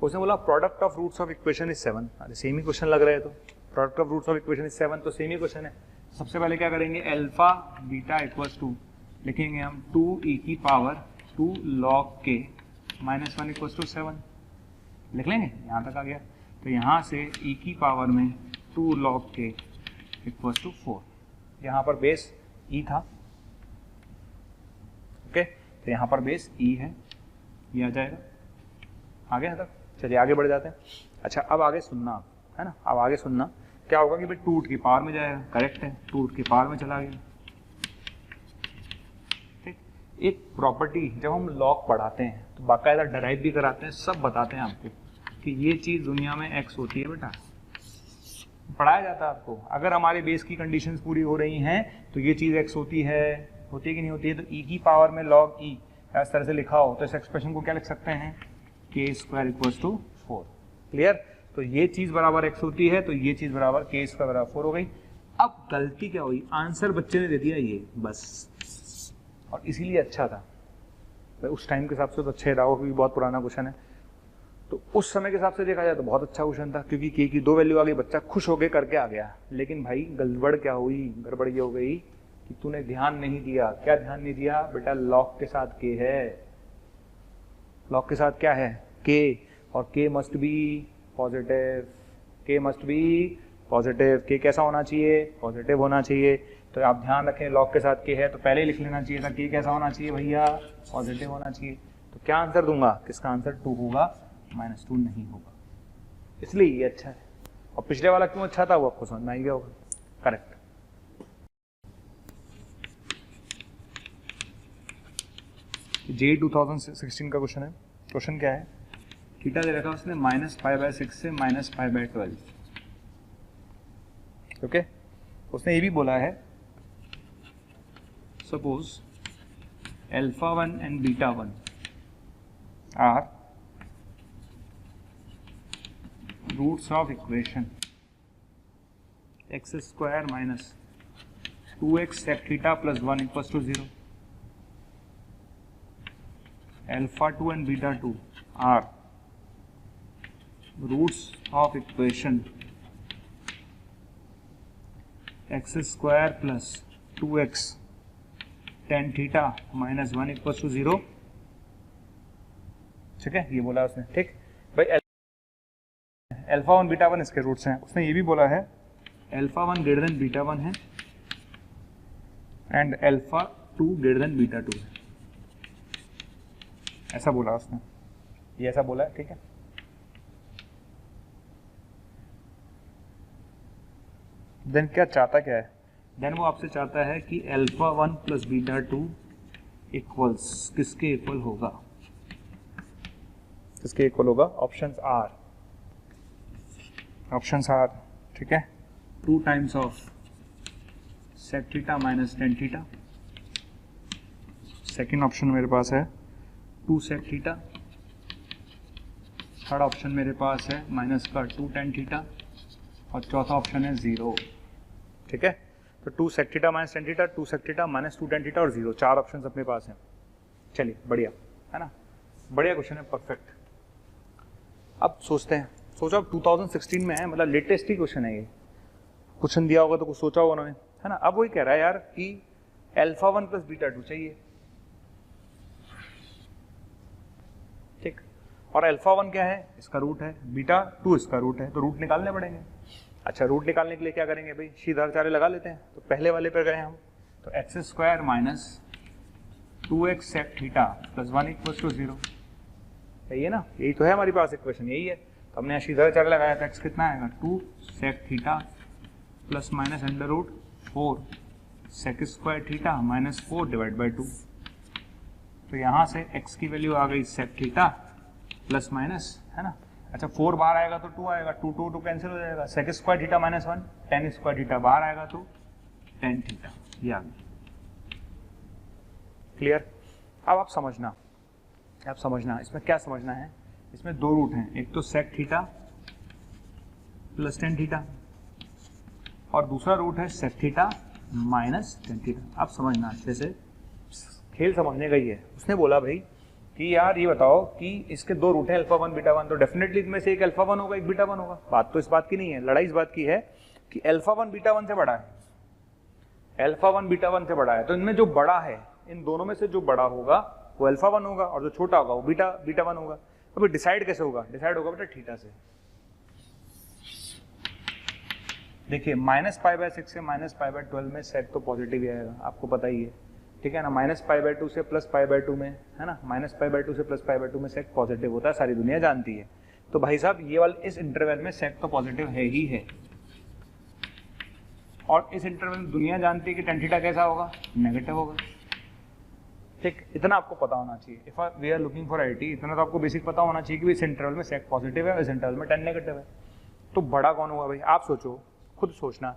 उसने बोला product of roots of equation is 7। अरे सेम ही क्वेश्चन लग रहा है, तो product of roots of equation is 7 तो सेम ही क्वेश्चन है। सबसे पहले क्या करेंगे, अल्फा बीटा इक्वल्स टू लिखेंगे हम 2e की power 2 log k -1 equals to 7 लिख लेंगे, यहाँ तक आ गया। तो यहाँ से e की पावर में 2 log k इक्वल्स टू 4, यहाँ पर बेस e था, ओके? तो यहाँ पर बेस e है, ये आ जाएगा, आ गया तक। चलिए आगे बढ़ जाते हैं। अच्छा, अब आगे सुनना आप, है ना? अब आगे सुनना क्या होगा कि भाई 2 की पावर में जाएगा, करेक्ट है, 2 की पावर में चला गया। ठीक, एक प्रॉपर्टी जब हम लॉग पढ़ाते हैं तो बाकायदा डराइव भी कराते हैं, सब बताते हैं आपको कि ये चीज़ दुनिया में x होती है बेटा, पढ़ाया जाता है आपको। अगर हमारे बेस की कंडीशंस पूरी हो रही हैं तो ये चीज़ x होती है कि नहीं होती है? तो e की पावर में log e इस तरह से लिखा हो तो इस एक्सप्रेशन को क्या लिख सकते हैं, k square equals to 4। Clear? तो ये चीज़ बराबर x होती है तो ये चीज़ बराबर k स्क्वायर बराबर 4 हो गई। अब गलती क्या हुई, आंसर बच्चे ने दे दिया ये बस, और इसीलिए अच्छा था भाई, उस टाइम के हिसाब से तो अच्छे रहा हो क्योंकि बहुत पुराना क्वेश्चन है, तो उस समय के हिसाब से देखा जाए तो बहुत अच्छा क्वेश्चन था क्योंकि k की 2 वैल्यू आ गई, बच्चा खुश होके करके आ गया। लेकिन भाई गड़बड़ क्या हुई, गड़बड़ ये हो गई कि तूने ध्यान नहीं दिया। क्या ध्यान नहीं दिया बेटा? लॉग के साथ k है, लॉग के साथ क्या है, k, और k must be positive, k must be positive. k कैसा होना चाहिए, पॉजिटिव होना चाहिए। तो आप ध्यान रखें, लॉग के साथ k है तो पहले ही लिख लेना चाहिए था k कैसा होना चाहिए भैया, पॉजिटिव होना चाहिए। तो क्या आंसर दूंगा, किसका आंसर 2 होगा, -2 नहीं होगा, इसलिए ये अच्छा है। और पिछले वाला क्यों अच्छा था वो आपको समझ में आई गया होगा, करेक्ट। जे 2016 का क्वेश्चन है। क्वेश्चन क्या है, थीटा दे रखा है उसने -5/6 से -5/12, ओके? उसने ये भी बोला है suppose α1 and β1 are roots of equation x square minus 2x sec theta plus 1 equals to 0। α2 and β2 are roots of equation x square plus 2x tan theta minus 1 equals to 0। ठीक है, ये बोला उसने। ठीक भाई, α1 β1 इसके रूट्स हैं। उसने ये भी बोला है α1 ग्रेटर देन β1 है एंड α2 ग्रेटर देन β2 है, ऐसा बोला उसने, ये ऐसा बोला है, ठीक है? देन क्या चाहता क्या है, देन वो आपसे चाहता है कि α1 प्लस β2 इक्वल्स किसके इक्वल होगा, किसके इक्वल होगा? ऑप्शंस आर, ठीक है? 2 times of sec theta minus tan theta. Second option मेरे पास है 2 sec थीटा। थर्ड ऑप्शन मेरे पास है माइनस का 2 tan थीटा और चौथा ऑप्शन है 0। ठीक है, तो 2 sec theta minus tan theta, 2 sec theta minus 2 tan theta और 0, 4 ऑप्शन अपने पास हैं। चलिए बढ़िया है ना, बढ़िया क्वेश्चन है, परफेक्ट। अब सोचते हैं, सोचो अब 2016 में है, मतलब लेटेस्ट ही क्वेश्चन है ये। क्वेश्चन दिया होगा तो कुछ सोचा होगा उन्होंने, है ना? अब वही कह रहा है यार कि α1 प्लस β2 चाहिए, ठीक? और α1 क्या है, इसका रूट है, β2 इसका रूट है, तो रूट निकालने पड़ेंगे। अच्छा, रूट निकालने के लिए क्या करेंगे भाई, सीधा चारे लगा लेते हैं। तो पहले वाले पर गए हम, तो x square minus 2x sec theta plus 1 equals to 0, यही है ना, यही तो है हमारे पास इक्वेशन, यही है। तो हमने सीधा चर लगाया था, x कितना आएगा 2 sec theta plus minus under root 4 sec square theta minus 4 divide by 2। तो यहाँ से x की वैल्यू आ गई सेक थीटा प्लस माइनस, है ना। अच्छा 4 बाहर आएगा तो 2 आएगा, 2 कैंसिल हो जाएगा, sec square theta minus 1 tan square theta बाहर आएगा तो टेन थीटा, ये आ गया। क्लियर। अब आप समझना इसमें क्या समझना है, इसमें दो रूट हैं, एक तो sec theta plus tan theta और दूसरा रूट है sec theta minus tan theta. आप समझना अच्छे से, खेल समझने का ही है। उसने बोला भाई कि यार ये बताओ कि इसके दो रूट हैं अल्फा 1 बीटा 1, तो डेफिनेटली इनमें से एक अल्फा 1 होगा एक बीटा 1 होगा। बात तो इस बात की नहीं है, लड़ाई इस बात की है कि अल्फा 1 बीटा 1 से बड़ा है, अल्फा 1 बीटा 1 से बड़ा है। तो इनमें जो बड़ा है, इन दोनों में से जो बड़ा होगा वो अल्फा 1 होगा और जो छोटा होगा वो बीटा 1 होगा। अभी डिसाइड कैसे होगा, डिसाइड होगा बेटा थीटा से। देखिए -π/6 से -π/12 में सेक तो पॉजिटिव ही आएगा, आपको पता ही है, ठीक है ना। -π/2 से +π/2 में, है ना, -π/2 से +π/2 में सेक पॉजिटिव होता है, सारी दुनिया जानती है। तो भाई साहब ये वाले इस इंटरवल में सेक तो पॉजिटिव है ही है, और इस इंटरवल में दुनिया जानती है कि टेन थीटा कैसा होगा, नेगेटिव होगा। ठीक, इतना आपको पता होना चाहिए। If we are looking for IT, इतना तो आपको बेसिक पता होना चाहिए कि इस इंटरवल में सेक पॉजिटिव है और इस इंटरवल में टेन नेगेटिव है। तो बड़ा कौन हुआ भाई, आप सोचो, खुद सोचना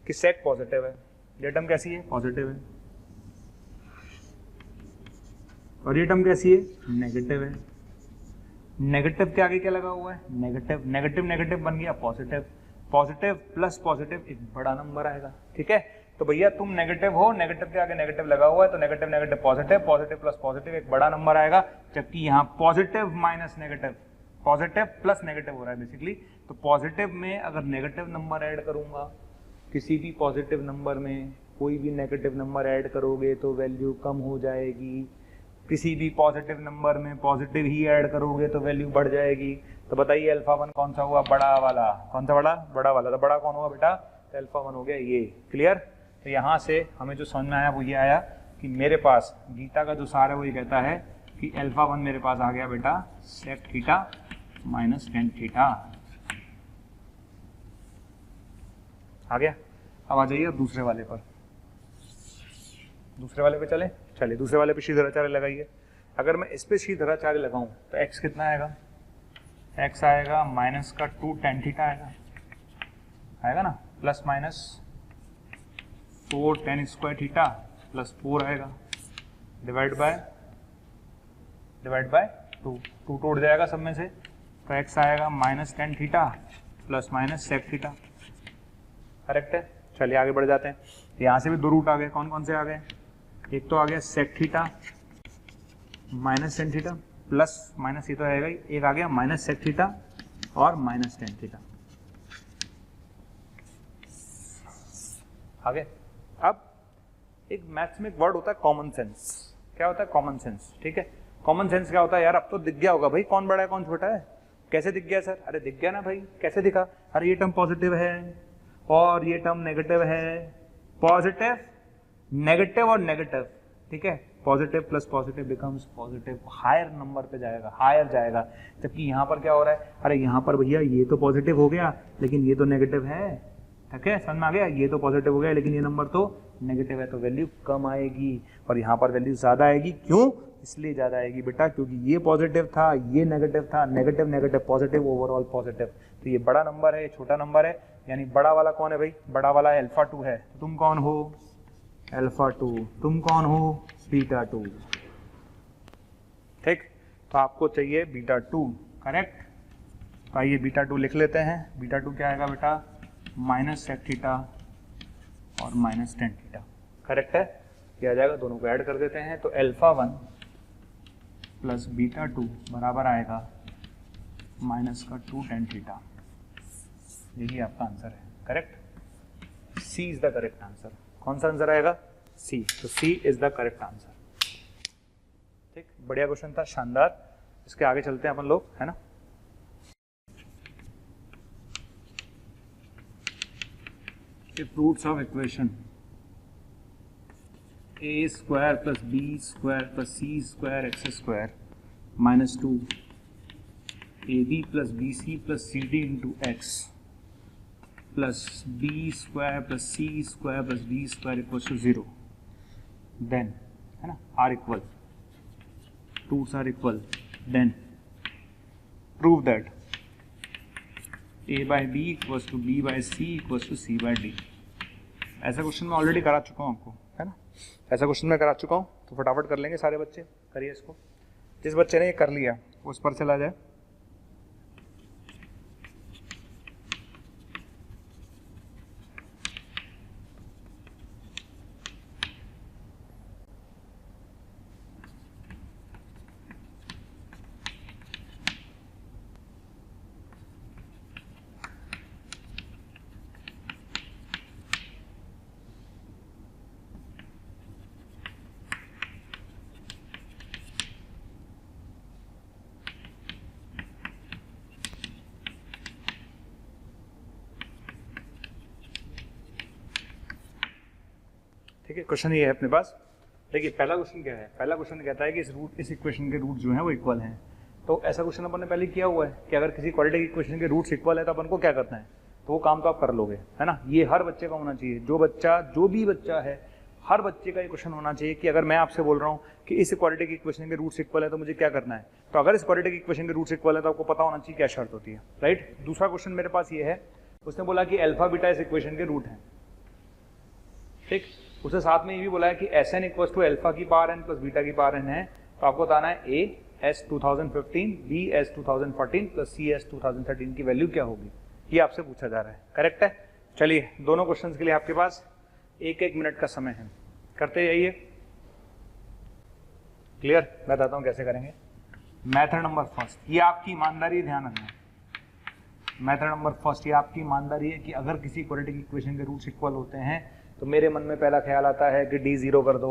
कि सेक पॉजिटिव है, ये टर्म कैसी है, पॉजिटिव है, और ये टर्म कैसी है, नेगेटिव है। नेगेटिव के आगे क्या लगा हुआ है, नेगेटिव, नेगेटिव नेगेटिव बन गया पॉजिटिव, पॉजिटिव प्लस पॉजिटिव एक बड़ा नंबर आएगा, ठीक है। तो भैया तुम नेगेटिव हो, नेगेटिव के आगे नेगेटिव लगा हुआ है, तो negative negative positive, positive plus positive एक बड़ा नंबर आएगा। जबकि यहाँ positive minus negative, positive plus negative हो रहा है बेसिकली। तो पॉजिटिव में अगर नेगेटिव नंबर ऐड करूंगा, किसी भी पॉजिटिव नंबर में कोई भी नेगेटिव नंबर ऐड करोगे तो वैल्यू कम हो जाएगी, किसी भी पॉजिटिव नंबर में पॉजिटिव ही ऐड करोगे तो वैल्यू बढ़ जाएगी। तो बताइए अल्फा 1 कौन सा हुआ, बड़ा वाला। कौन सा बड़ा, बड़ा वाला। तो बड़ा कौन हुआ बेटा, तो अल्फा 1 हो गया ये। क्लियर। तो यहाँ से हमें जो समझ में आया वो ये आया कि मेरे पास गीता का जो सार है वो ये कहता है कि अल्फा 1 मेरे पास आ गया बेटा sec theta minus tan theta आ गया। अब आ जाइए दूसरे वाले पर, दूसरे वाले पे चले, चलिए दूसरे वाले पे शीधराचार्य लगाइए। अगर मैं इस पे शीधराचार्य लगाऊं तो x कितना आएगा, x आएगा माइनस का 2 tan थीटा आएगा ना, plus minus 4 tan square theta plus 4 आएगा, डिवाइड बाय 2 टूट जाएगा सब में से। तो x आएगा minus tan theta plus minus sec theta, correct है। चलिए आगे बढ़ जाते हैं। यहाँ से भी दो रूट आ गए, कौन कौन से आ गए, एक तो आ गया sec theta minus tan theta plus minus ये तो आएगा ही, एक आ गया माइनस सेक थीटा और माइनस टेन थीटा आ गए। अब एक मैथ्स में एक वर्ड होता है कॉमन सेंस। क्या होता है कॉमन सेंस, ठीक है। कॉमन सेंस क्या होता है यार, अब तो दिख गया होगा भाई कौन बड़ा है कौन छोटा है। कैसे दिख गया सर, अरे दिख गया ना भाई, कैसे दिखा, अरे ये टर्म पॉजिटिव है और ये टर्म नेगेटिव है, पॉजिटिव नेगेटिव और नेगेटिव, ठीक है। Positive plus positive becomes positive, higher number पे जाएगा, हायर जाएगा। जबकि यहाँ पर क्या हो रहा है, अरे यहाँ पर भैया ये तो पॉजिटिव हो गया लेकिन ये तो नेगेटिव है, ठीक है, समझ में आ गया। ये तो पॉजिटिव हो गया लेकिन ये नंबर तो नेगेटिव है, तो वैल्यू कम आएगी और यहाँ पर वैल्यू ज्यादा आएगी। क्यों, इसलिए ज्यादा आएगी बेटा क्योंकि ये पॉजिटिव था ये नेगेटिव था, negative negative positive overall positive. तो ये बड़ा नंबर है, छोटा नंबर है, यानी बड़ा वाला कौन है भाई, बड़ा वाला अल्फा 2 है। तो तुम कौन हो, अल्फा 2, तुम कौन हो, बीटा 2, ठीक। तो आपको चाहिए बीटा 2, करेक्ट। तो आइए बीटा 2 लिख लेते हैं। बीटा 2 क्या आएगा बेटा, माइनस सेक थीटा और माइनस टेन थीटा, करेक्ट है। क्या आ जाएगा, दोनों को ऐड कर देते हैं। तो अल्फा 1 प्लस बीटा 2 बराबर आएगा माइनस का 2 tan थीटा। यही आपका आंसर है, correct. C is the correct answer. कौन सा आंसर आएगा, सी। तो C is the correct answer, ठीक। बढ़िया क्वेश्चन था, शानदार। इसके आगे चलते हैं अपन लोग, है ना। Roots of equation, a square plus B square plus C square x square minus 2 a b plus b c plus c d into x plus B square plus C square plus D square equal to 0, then है ना are equal, roots are equal, then prove that a by b equals to b by c equals to c by d। ऐसा question मैं already करा चुका हूँ आपको, है ना, ऐसा क्वेश्चन मैं करा चुका हूँ, तो फटाफट कर लेंगे सारे बच्चे, करिए इसको। जिस बच्चे ने ये कर लिया उस पर चला जाए। ठीक है, क्वेश्चन ये है अपने पास। देखिए पहला क्वेश्चन क्या है, पहला क्वेश्चन कहता है कि इस इक्वेशन के रूट जो है वो इक्वल हैं। तो ऐसा क्वेश्चन अपन ने पहले किया हुआ है कि अगर किसी क्वाड्रेटिक इक्वेशन के रूट्स इक्वल है तो अपन को क्या करना है, तो वो काम तो आप कर लोगे, है ना। ये हर बच्चे का होना चाहिए, जो भी बच्चा है, हर बच्चे का ये क्वेश्चन होना चाहिए कि अगर मैं आपसे बोल रहा हूँ कि इस क्वाड्रेटिक इक्वेशन के रूट्स इक्वल है तो मुझे क्या करना है। तो अगर इस क्वाड्रेटिक इक्वेशन के रूट्स इक्वल है तो आपको पता होना चाहिए क्या शर्त होती है, राइट। दूसरा क्वेश्चन मेरे पास ये है, उसने बोला कि अल्फा बीटा इस इक्वेशन के रूट हैं, ठीक। उसने साथ में ये भी बोला है कि s n equal to alpha की पावर एन प्लस बीटा की पावर एन है। तो आपको बताना है a s 2015 b s 2014 plus c s 2013 की वैल्यू क्या होगी, ये आपसे पूछा जा रहा है, करेक्ट है। चलिए दोनों क्वेश्चंस के लिए आपके पास 1-1 मिनट का समय है, करते जाइए। क्लियर, मैं बताता हूँ कैसे करेंगे। मेथड नंबर फर्स्ट, ये आपकी ईमानदारी, ध्यान रखना। मेथड नंबर फर्स्ट, ये आपकी ईमानदारी है कि अगर किसी क्वाड्रेटिक इक्वेशन के रूट्स इक्वल होते हैं तो मेरे मन में पहला ख्याल आता है कि डी 0 कर दो।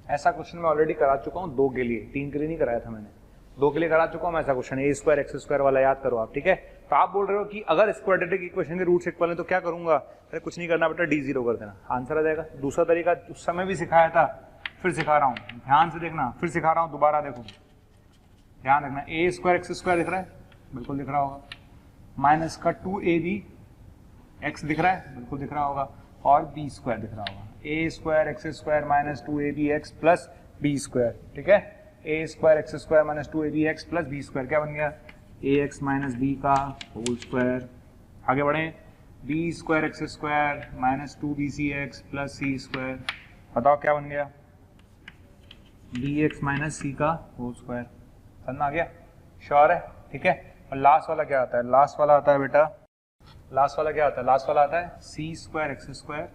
ऐसा क्वेश्चन मैं ऑलरेडी करा चुका हूँ 2 के लिए, 3 के लिए नहीं कराया था मैंने, 2 के लिए करा चुका हूँ ऐसा क्वेश्चन, ए स्क्वायर एक्स स्क्वायर वाला याद करो आप, ठीक है। तो आप बोल रहे हो कि अगर इस क्वाड्रेटिक इक्वेशन के रूट्स इक्वल हैं तो क्या करूंगा, अरे कुछ नहीं करना बेटा, डी 0 कर देना, आंसर आ जाएगा। दूसरा तरीका उस समय भी सिखाया था, फिर सिखा रहा हूँ, ध्यान से देखना, फिर सिखा रहा हूँ, दोबारा देखो, ध्यान रखना। ए स्क्वायर एक्स स्क्वायर दिख रहा है, बिल्कुल दिख रहा होगा, माइनस का 2ab एक्स दिख रहा है, बिल्कुल दिख रहा होगा, और बी स्क्वायर दिख रहा होगा, A square x square minus 2ab X plus B square, ठीक है। A square x square minus 2ab X plus B square क्या बन गया, ए एक्स माइनस बी का होल स्क्वायर। आगे बढ़े, B square x square minus 2bc X plus सी square, बताओ क्या बन गया, बी एक्स माइनस सी का होल स्क्वायर। समझ में आ गया, श्योर है, ठीक है। और लास्ट वाला क्या आता है, लास्ट वाला आता है बेटा, लास्ट वाला क्या आता है, लास्ट वाला आता है C square x square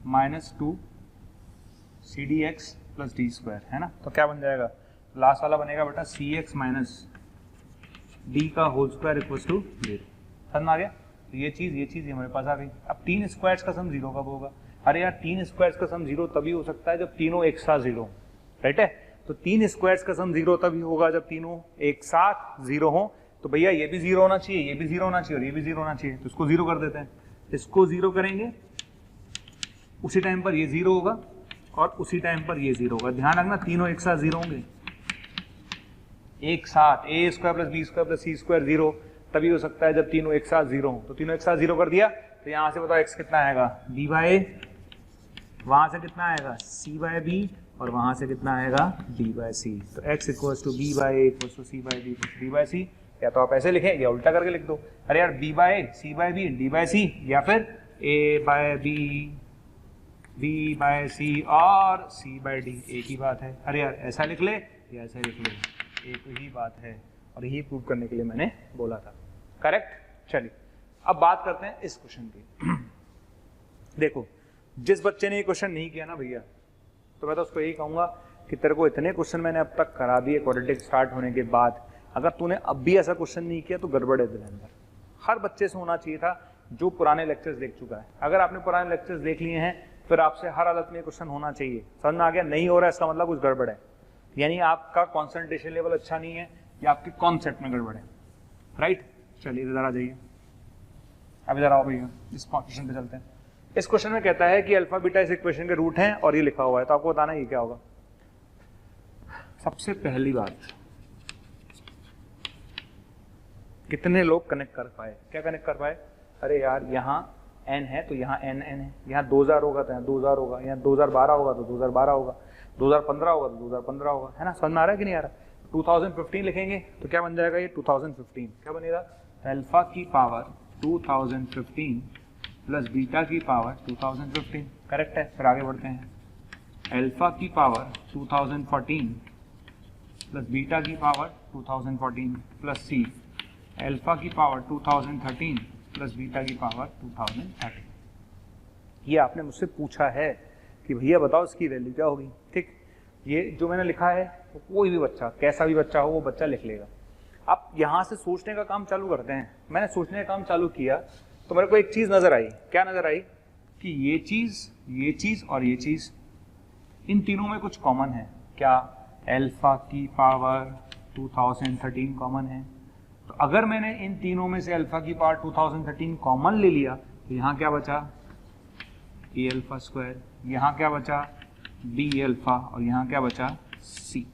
minus 2 C D X plus D square, है ना। तो क्या बन जाएगा, लास्ट वाला बनेगा बेटा सी एक्स माइनस डी का होल स्क्वायर इक्वल टू 0। समझ में आ गया। तो ये चीज हमारे पास आ गई। अब 3 स्क्वायर्स का सम 0 कब होगा, अरे यार 3 स्क्वायर्स का सम 0 तभी हो सकता है जब तीनों एक साथ 0, राइट है। तो 3 स्क्वायर्स का सम 0 तभी होगा जब तीनों एक साथ 0 हो। तो भैया ये भी 0 होना चाहिए, ये भी 0 होना चाहिए और ये भी 0 होना चाहिए, तो इसको 0 कर देते हैं। इसको 0 करेंगे, उसी टाइम पर ये 0 होगा और उसी टाइम पर ये 0 होगा। ध्यान रखना, तीनों एक साथ 0 होंगे, एक साथ। A square plus B square plus C square 0 तभी हो सकता है जब तीनों एक साथ 0 हो। तो तीनों एक साथ 0 कर दिया, तो यहां से बताओ एक्स कितना आएगा, बी बाय, वहां से कितना आएगा सी बाय बी, और वहां से कितना आएगा डी बाय सी। तो X equals to B by equals to C by D D by C. या तो आप ऐसे लिखें या उल्टा करके लिख दो, अरे यार B bye C bye B D by C, या फिर ए बाय बी बी बाय सी और सी बाय डी, एक ही बात है। अरे यार ऐसा लिख ले या ऐसा लिख ले, एक ही बात है। और यही प्रूव करने के लिए मैंने बोला था, करेक्ट। चलिए अब बात करते हैं इस क्वेश्चन की। देखो, जिस बच्चे ने ये क्वेश्चन नहीं किया ना भैया, तो मैं तो उसको यही कहूंगा कि तेरे को इतने क्वेश्चन मैंने अब तक करा दिए क्वाड्रेटिक स्टार्ट होने के बाद, अगर तूने अब भी ऐसा क्वेश्चन नहीं किया तो गड़बड़ है तेरे अंदर। हर बच्चे से होना चाहिए था जो पुराने लेक्चर्स देख चुका है। अगर आपने पुराने लेक्चर्स देख लिए हैं फिर आपसे हर हालत में क्वेश्चन होना चाहिए। समझ में आ गया, नहीं हो रहा है इसका मतलब कुछ गड़बड़ है, यानी आपका कॉन्सेंट्रेशन लेवल अच्छा नहीं है या आपके कॉन्सेप्ट में गड़बड़ है, राइट। चलिए इधर आ जाइए, अब इधर आओ भैया, इस क्वेश्चन पे चलते हैं। इस क्वेश्चन में कहता है कि अल्फा बीटा इस इक्वेशन के रूट हैं और ये लिखा हुआ है, तो आपको बताना ये क्या होगा। सबसे पहली बात, कितने लोग कनेक्ट कर पाए, क्या कनेक्ट कर पाए, अरे यार यहाँ n है तो यहाँ n है, यहाँ 2000 होगा तो यहाँ 2000 होगा, यहाँ 2012 होगा तो 2012 होगा, 2015 होगा तो 2015 होगा, है ना, समझ में आ रहा है कि नहीं आ रहा। 2015 लिखेंगे तो क्या बन जाएगा, ये 2015 क्या बनेगा, अल्फा की पावर 2015 प्लस बीटा की पावर 2015, करेक्ट है। फिर आगे बढ़ते हैं, अल्फा की पावर 2014 प्लस बीटा की पावर 2014 प्लस सी, अल्फा की पावर 2013 प्लस बीटा की पावर 2013। ये आपने मुझसे पूछा है कि भैया बताओ इसकी वैल्यू क्या होगी, ठीक। ये जो मैंने लिखा है वो कोई भी बच्चा, कैसा भी बच्चा हो वो बच्चा लिख लेगा। अब यहाँ से सोचने का काम चालू करते हैं। मैंने सोचने का काम चालू किया तो मेरे को एक चीज़ नज़र आई, क्या नज़र आई, कि ये चीज़ और ये चीज़, इन तीनों में कुछ कॉमन है। क्या, अल्फा की पावर 2013 कॉमन है। तो अगर मैंने इन तीनों में से अल्फा की पावर 2013 कॉमन ले लिया तो यहाँ क्या बचा, ए अल्फा स्क्वायर, यहाँ क्या बचा, बी अल्फा, और यहाँ क्या बचा, सी।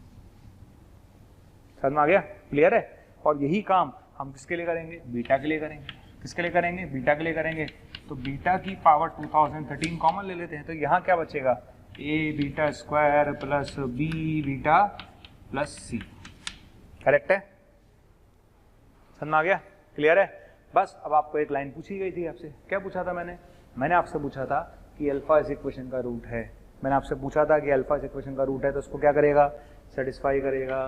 समझ में आ गया, क्लियर है। और यही काम हम किसके लिए करेंगे, बीटा के लिए करेंगे। किसके लिए करेंगे, बीटा के लिए करेंगे। तो बीटा की पावर 2013 कॉमन ले लेते हैं, तो यहाँ क्या बचेगा, A beta square plus B beta plus C, correct है। समझ में आ गया, क्लियर है। बस अब आपको एक लाइन पूछी गई थी आपसे, क्या पूछा था मैंने आपसे पूछा था कि अल्फा इस इक्वेशन का रूट है। मैंने आपसे पूछा था कि अल्फा इस इक्वेशन का रूट है तो उसको क्या करेगा, सेटिस्फाई करेगा।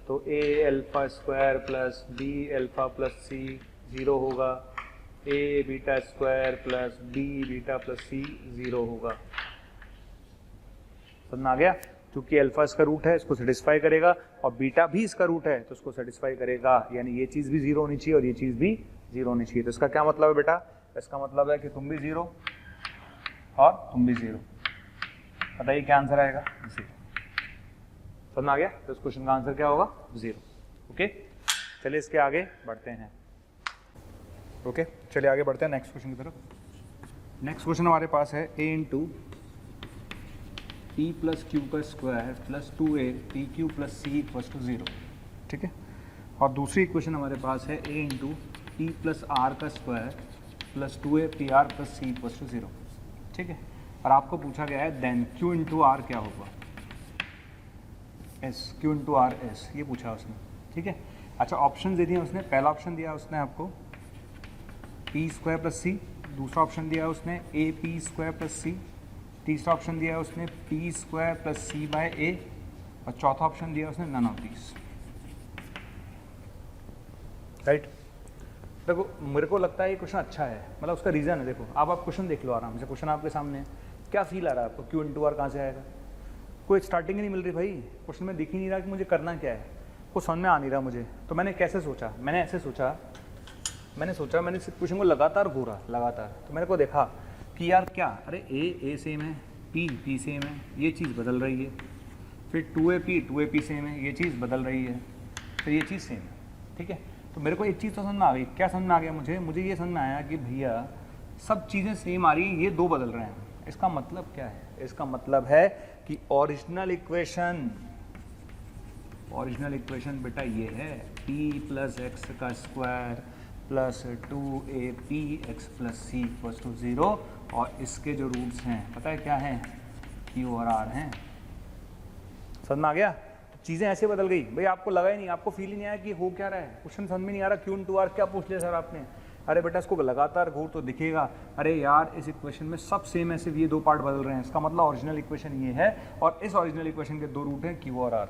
तो A alpha square plus B alpha plus C 0 होगा, A beta square plus B beta plus C 0 होगा। समझ में आ गया, क्योंकि अल्फा इसका रूट है, इसको सेटिस्फाई करेगा, और बीटा भी इसका रूट है तो उसको सेटिस्फाई करेगा। यानी ये चीज़ भी 0 होनी चाहिए और ये चीज़ भी 0 होनी चाहिए। तो इसका क्या मतलब है बेटा, इसका मतलब है कि तुम भी 0 और तुम भी 0। बताइए क्या आंसर आएगा, 0। समझ में आ गया। तो इस क्वेश्चन का आंसर क्या होगा, 0। ओके, चलिए इसके आगे बढ़ते हैं। ओके, चलिए आगे बढ़ते हैं नेक्स्ट क्वेश्चन की तरफ। नेक्स्ट क्वेश्चन हमारे पास है a into P plus Q का square plus 2a P Q plus C equals to 0, ठीक है। और दूसरी इक्वेशन हमारे पास है a into P plus R का square plus 2a P R plus C equals to 0, ठीक है। और आपको पूछा गया है देन q इंटू आर क्या होगा, s, q into R S, ये पूछा उसने, ठीक है। अच्छा, ऑप्शन दे दिया उसने। पहला ऑप्शन दिया उसने आपको पी स्क्वायर प्लस सी, दूसरा ऑप्शन दिया उसने ए पी स्क्वायर प्लस सी, तीसरा ऑप्शन दिया उसने P square plus C by ए, और चौथा ऑप्शन दिया उसने नन ऑफ दीस, राइट। देखो मेरे को लगता है ये क्वेश्चन अच्छा है, मतलब उसका रीज़न है। देखो आप क्वेश्चन देख लो आराम से, क्वेश्चन आपके सामने है। क्या फील आ रहा है आपको, क्यू इंटू आर कहाँ से आएगा, कोई स्टार्टिंग ही नहीं मिल रही भाई, क्वेश्चन में दिख ही नहीं रहा कि मुझे करना क्या है, कुछ समझ में आ नहीं रहा मुझे। तो मैंने कैसे सोचा, मैंने ऐसे सोचा, मैंने इस क्वेश्चन को लगातार घूरा, तो मेरे को देखा कि यार क्या, अरे ए सेम है, पी सेम है, ये चीज़ बदल रही है, फिर 2a p सेम है, ये चीज़ बदल रही है, फिर ये चीज़ सेम है, ठीक है। तो मेरे को एक चीज़ तो समझ में आ गई। क्या समझ में आ गया मुझे ये समझ में आया कि भैया सब चीज़ें सेम आ रही हैं, ये दो बदल रहे हैं। इसका मतलब क्या है, इसका मतलब है कि ओरिजिनल इक्वेशन बेटा ये है, p प्लस एक्स का square plus 2apx plus C equals to 0, और इसके जो रूट्स हैं पता है क्या है, q और r हैं। समझ में आ गया। तो चीज़ें ऐसे बदल गई भाई, आपको लगा ही नहीं, आपको फील ही नहीं आया कि हो क्या रहा है, क्वेश्चन समझ में नहीं आ रहा, q इंटू आर क्या पूछ लिया सर आपने। अरे बेटा इसको लगातार घूर तो दिखेगा, अरे यार इस इक्वेशन में सब सेम है, सिर्फ ये दो पार्ट बदल रहे हैं, इसका मतलब ओरिजिनल इक्वेशन ये है, और इस ओरिजिनल इक्वेशन के दो रूट हैं q और r।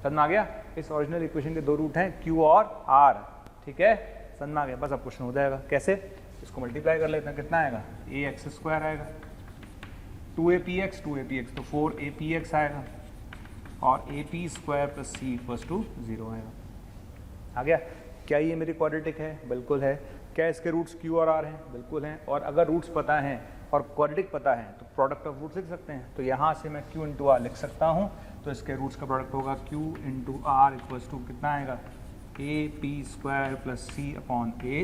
समझ में आ गया, इस ओरिजिनल इक्वेशन के दो रूट हैं q और r, ठीक है। समझ में आ गया। बस अब क्वेश्चन हो जाएगा, कैसे, इसको मल्टीप्लाई कर लेते हैं, कितना आएगा, ए एक्स स्क्वायर आएगा, 2apx तो 4apx आएगा, और a P square plus C equals to 0 आएगा। आ गया। क्या ये मेरी क्वाड्रेटिक है, बिल्कुल है। क्या इसके रूट्स q और r हैं, बिल्कुल हैं। और अगर रूट्स पता हैं और क्वाड्रेटिक पता है तो प्रोडक्ट ऑफ रूट्स लिख सकते हैं। तो यहाँ से मैं q इंटू आर लिख सकता हूँ, तो इसके रूट्स का प्रोडक्ट होगा q into R equals to कितना आएगा, A P square plus C upon A,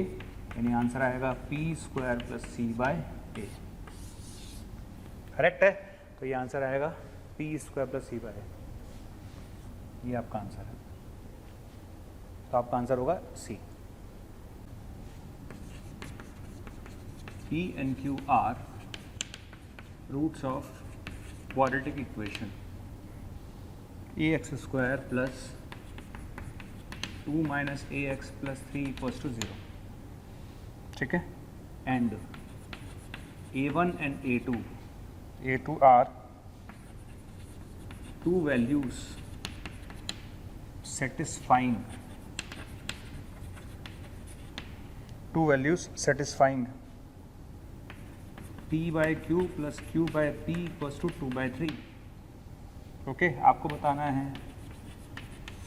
यानी आंसर आएगा P square plus C by A. Correct है? तो ये आंसर आएगा P square plus C by A, ये आपका आंसर है। तो आपका आंसर होगा सी। P and Q are roots of quadratic equation ax square plus 2 minus ax plus 3 equals to 0. ठीक है? And a1 and a2 are two values satisfying p by q plus q by p equals to 2/3. Okay, आपको बताना है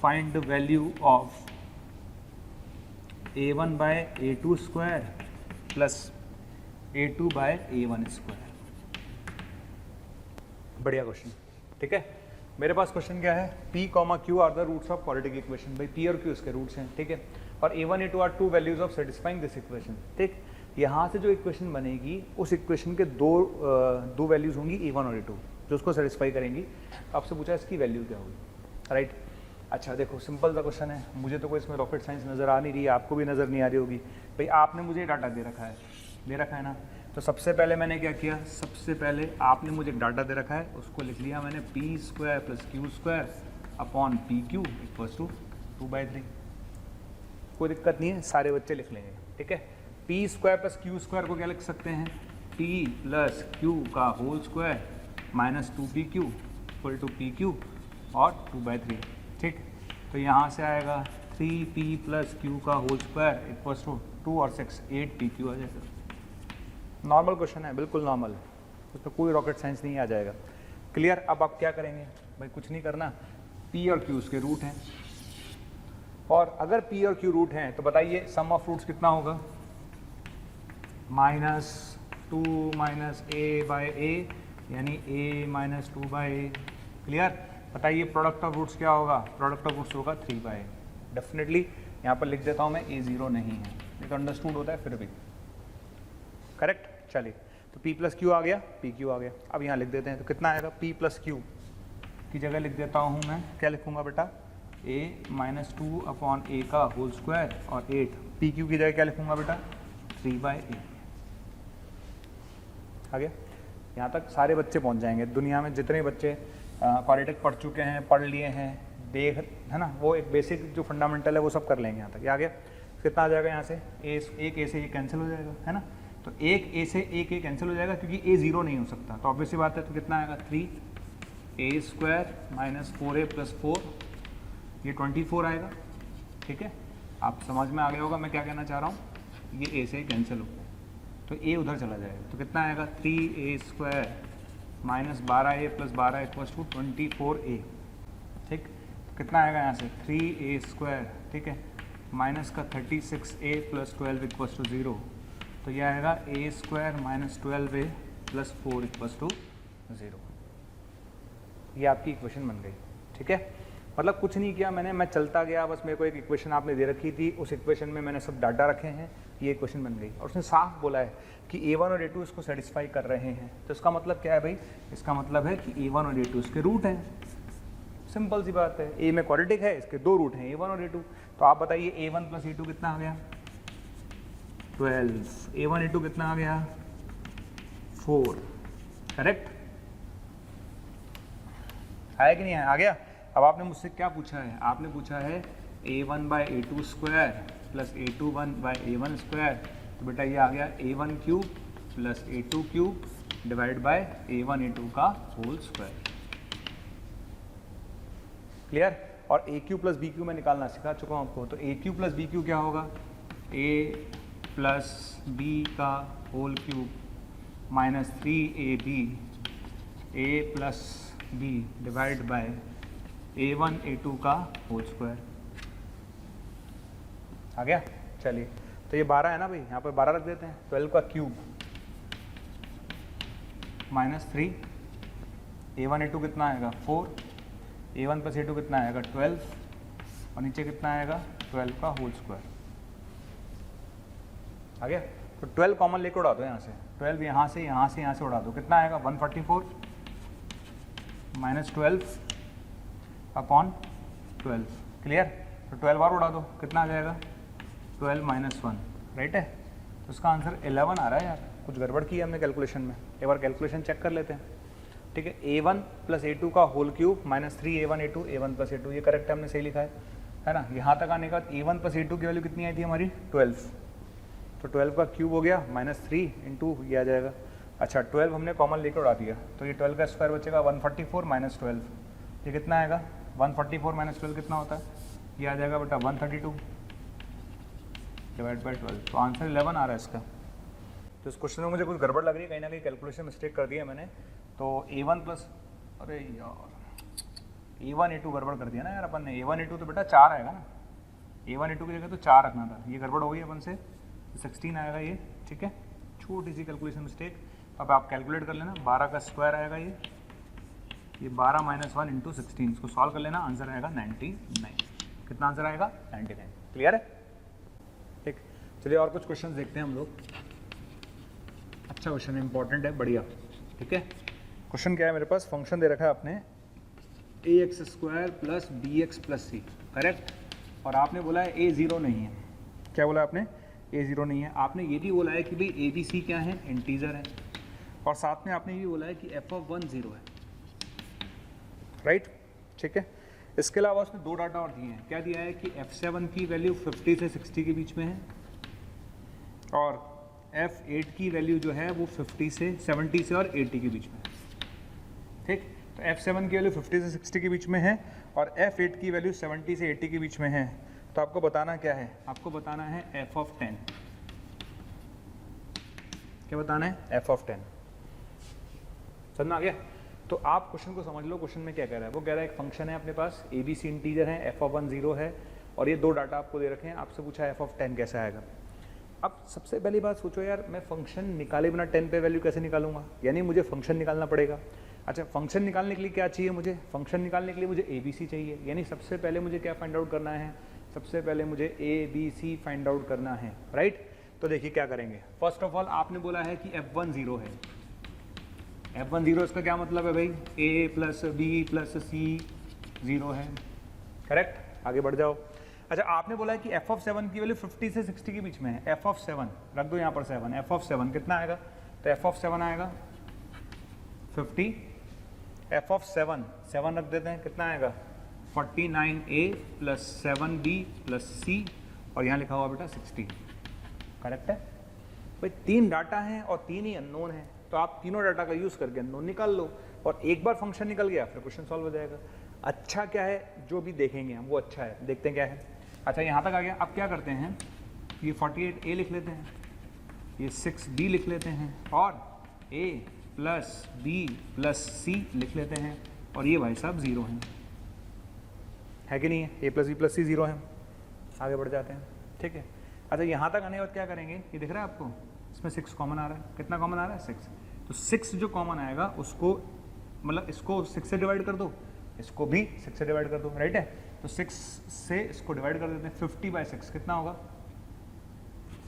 find the value of a1 by a2 square plus a2 by a1 square. बढ़िया question. ठीक है, मेरे पास question क्या है, p, q are the roots of quadratic equation. भाई p और q इसके रूट्स हैं। ठीक है, और a1 a2 are two values of satisfying this equation. ठीक, यहाँ से जो इक्वेशन बनेगी उस इक्वेशन के दो वैल्यूज होंगी a1 और a2 जो उसको सेटिस्फाई करेंगी। आपसे पूछा इसकी वैल्यू क्या होगी, राइट? अच्छा देखो, सिंपल सा क्वेश्चन है, मुझे तो कोई इसमें रॉकेट साइंस नज़र आ नहीं रही है, आपको भी नज़र नहीं आ रही होगी। भाई आपने मुझे डाटा दे रखा है ना, तो सबसे पहले मैंने क्या किया, सबसे पहले आपने मुझे एक डाटा दे रखा है, उसको लिख लिया मैंने p square plus q square upon p q equals to 2/3। कोई दिक्कत नहीं है, सारे बच्चे लिख लेंगे। ठीक है, p square plus q square को क्या लिख सकते हैं, पी प्लस क्यू का whole square minus 2pq equal to p q और 2/3। ठीक, तो यहाँ से आएगा 3p प्लस क्यू का होल स्क्वायर इक्वल्स टू 2 और 6 8pq आ जाएगा। नॉर्मल क्वेश्चन है, बिल्कुल नॉर्मल, उसमें कोई रॉकेट साइंस नहीं आ जाएगा। क्लियर? अब आप क्या करेंगे भाई, कुछ नहीं करना, p और q उसके रूट हैं, और अगर p और q रूट हैं तो बताइए सम ऑफ रूट्स कितना होगा, -2 माइनस a बाय a यानी a माइनस 2/a। क्लियर? बताइए प्रोडक्ट ऑफ रूट्स क्या होगा, प्रोडक्ट ऑफ रूट्स होगा 3/a। डेफिनेटली यहाँ पर लिख देता हूँ मैं, a0 नहीं है, ये तो अंडरस्टूड होता है फिर भी। करेक्ट? चलिए, तो p प्लस क्यू आ गया, pq आ गया। अब यहाँ लिख देते हैं, तो कितना आएगा, p प्लस क्यू की जगह लिख देता हूँ मैं, क्या लिखूँगा बेटा, a माइनस 2 अपॉन a का होल स्क्वायर और 8। pq की जगह क्या लिखूँगा बेटा, 3/a। आ गया? यहाँ तक सारे बच्चे पहुँच जाएंगे, दुनिया में जितने बच्चे क्वाड्रेटिक पढ़ चुके हैं, पढ़ लिए हैं, देख है ना, वो एक बेसिक जो फंडामेंटल है वो सब कर लेंगे यहाँ तक। आ गया? कितना आ जाएगा यहाँ से, एक ए से ये कैंसिल हो जाएगा, है ना, तो एक ए से एक ए कैंसिल हो जाएगा क्योंकि ए 0 नहीं हो सकता, तो ऑब्वियस सी बात है। तो कितना आएगा, 3a square minus 4a plus 4, ये 24 आएगा। ठीक है, आप समझ में आ गया होगा मैं क्या कहना चाह रहा हूँ, ये ए से कैंसिल हो तो ए उधर चला जाएगा, तो कितना आएगा, 3a square minus 12a plus 12 equals to 24a। ठीक, तो कितना आएगा यहाँ से, 3a स्क्वायर, ठीक है, माइनस का 36a प्लस 12 इक्वल्स टू 0, तो यह आएगा a square minus 12a plus 4 equals to 0। ये आपकी इक्वेशन बन गई। ठीक है, मतलब कुछ नहीं किया मैंने, मैं चलता गया, बस मेरे को एक इक्वेशन आपने दे रखी थी, उस इक्वेशन में मैंने सब डाटा रखे हैं, ये इक्वेशन बन गई। और उसने साफ बोला है कि a1 और a2 इसको सेटिस्फाई कर रहे हैं, तो इसका मतलब क्या है भाई, इसका मतलब है कि a1 और a2 इसके रूट हैं। सिंपल सी बात है, a में क्वाड्रेटिक है, इसके दो रूट हैं a1 और a2। तो आप बताइए a1 प्लस a2 कितना आ गया, 12, a1 a2 कितना आ गया, 4। करेक्ट? आया कि नहीं है? आ गया। अब आपने मुझसे क्या पूछा है, आपने पूछा है a1 by a2 square plus a21 by a1 square, तो बेटा ये आ गया a1 cube plus a2 cube divide by a1 a2 का होल स्क्वायर। क्लियर? और a cube plus b cube मैं निकालना सिखा चुका हूँ आपको, तो a cube plus b cube क्या होगा, a प्लस बी का whole cube minus 3ab a plus b divide by a1 a2 का होल स्क्वायर। आ गया? चलिए, तो ये 12 है ना भाई, यहाँ पर 12 रख देते हैं, 12 का क्यूब माइनस 3, a1 a2 कितना आएगा 4, a1 प्लस a2 कितना आएगा 12, और नीचे कितना आएगा 12 का होल स्क्वायर। आ गया? तो 12 कॉमन लेकर उड़ा दो यहाँ से, 12 यहाँ से उड़ा दो, कितना आएगा 144 माइनस 12 अपॉन 12, क्लियर। तो 12 बार उड़ा दो, कितना आ जाएगा 12 माइनस 1, राइट है। तो इसका आंसर 11 आ रहा है यार, कुछ गड़बड़ की है हमने कैलकुलेशन में, एक बार कैलकुलेशन चेक कर लेते हैं, ठीक है। a1 प्लस a2 का whole cube minus 3a1 a2 a1 plus a2, ये करेक्ट है, हमने सही लिखा है ना। यहाँ तक आने के बाद a1 प्लस a2 की वैल्यू कितनी आई थी हमारी 12, तो 12 का क्यूब हो गया माइनस 3 इंटू ये आ जाएगा। अच्छा 12 हमने कॉमन लेकर उड़ा दिया, तो ये 12 का स्क्वायर बचेगा 144 माइनस 12, ये कितना आएगा 144 माइनस 12 कितना होता है, ये आ जाएगा बेटा 132 डिवाइड बाई 12, तो आंसर 11 आ रहा है इसका। तो इस क्वेश्चन में मुझे कुछ गड़बड़ लग रही है, कहीं ना कहीं कैलकुलेशन मिस्टेक कर दिया मैंने। तो a1 प्लस, अरे यार a1 a2 गड़बड़ कर दिया ना यार अपन ने, a1 a2 तो बेटा 4 आएगा ना, a1 a2 की जगह तो 4 रखना था, ये गड़बड़ हो गई अपन से, 16 आएगा ये, ठीक है, छोटी सी कैलकुलेशन मिस्टेक। अब आप कैलकुलेट कर लेना, 12 का स्क्वायर आएगा ये 12 माइनस 1 इंटू 16, इसको सॉल्व कर लेना, आंसर आएगा 99, कितना आंसर आएगा 99, क्लियर है, ठीक। चलिए और कुछ क्वेश्चन देखते हैं हम लोग, अच्छा क्वेश्चन है, इंपॉर्टेंट है, बढ़िया, ठीक है। क्वेश्चन क्या है मेरे पास, फंक्शन दे रखा है आपने ax square plus bx plus सी, करेक्ट, और आपने बोला है a 0 नहीं है, क्या बोला आपने a 0 नहीं है, आपने ये भी बोला है कि भाई a b c क्या है इंटीजर है, और साथ में आपने ये भी बोला है कि f ऑफ 1 0 है, राइट, ठीक है। इसके अलावा उसने दो डाटा और दिए हैं, क्या दिया है कि f7 की वैल्यू 50 से 60 के बीच में है, और f8 की वैल्यू जो है वो 50 से 70 से और 80 के बीच में है, ठीक। तो f7 की वैल्यू 50 से 60 के बीच में है और f8 की वैल्यू 70 से 80 के बीच में है, तो आपको बताना क्या है, आपको बताना है f ऑफ 10, क्या बताना है f ऑफ 10, समझ आ गया। तो आप क्वेश्चन को समझ लो, क्वेश्चन में क्या कह रहा है, वो कह रहा है एक फंक्शन है अपने पास ए बी सी इंटीजर है, f ऑफ 1 0 है, और ये दो डाटा आपको दे रखे हैं, आपसे पूछा f ऑफ 10 कैसे आएगा। अब सबसे पहली बात सोचो यार, मैं फंक्शन निकाले बिना 10 पे वैल्यू कैसे निकालूंगा, यानी मुझे फंक्शन निकालना पड़ेगा। अच्छा फंक्शन निकालने के लिए क्या चाहिए मुझे, फंक्शन निकालने के लिए मुझे ए बी सी चाहिए, यानी सबसे पहले मुझे क्या फाइंड आउट करना है, सबसे पहले मुझे a b c find out करना है, राइट। तो देखिए क्या करेंगे, फर्स्ट ऑफ ऑल आपने बोला है कि f1 0 है, f1 0 इसका क्या मतलब है भाई, a plus b plus C 0 है, करेक्ट, आगे बढ़ जाओ। अच्छा आपने बोला है कि f ऑफ 7 की वैल्यू 50 से 60 के बीच में है, f ऑफ 7 रख दो यहाँ पर 7, f ऑफ 7 कितना आएगा, तो f ऑफ 7 आएगा 50, f ऑफ 7 रख देते हैं, कितना आएगा 49a plus 7b plus c, और यहाँ लिखा हुआ बेटा 60, करेक्ट है भाई। तीन डाटा हैं और तीन ही अननोन है, तो आप तीनों डाटा का यूज़ करके अननोन निकाल लो, और एक बार फंक्शन निकल गया फिर क्वेश्चन सॉल्व हो जाएगा। अच्छा क्या है जो भी देखेंगे हम वो अच्छा है, देखते हैं क्या है। अच्छा यहाँ तक आ गया, अब क्या करते हैं, ये 48a लिख लेते हैं, ये 6b लिख लेते हैं, और a plus b plus c लिख लेते हैं, और ये भाई साहब 0 है कि नहीं है, a plus b plus c 0 है। आगे बढ़ जाते हैं, ठीक है। अच्छा यहाँ तक आने के बाद क्या करेंगे, ये दिख रहा है आपको, इसमें 6 कॉमन आ रहा है, कितना कॉमन आ रहा है 6, तो 6 जो कॉमन आएगा उसको मतलब इसको 6 से डिवाइड कर दो, इसको भी 6 से डिवाइड कर दो, राइट है। तो 6 से इसको डिवाइड कर देते हैं, 50/6 कितना होगा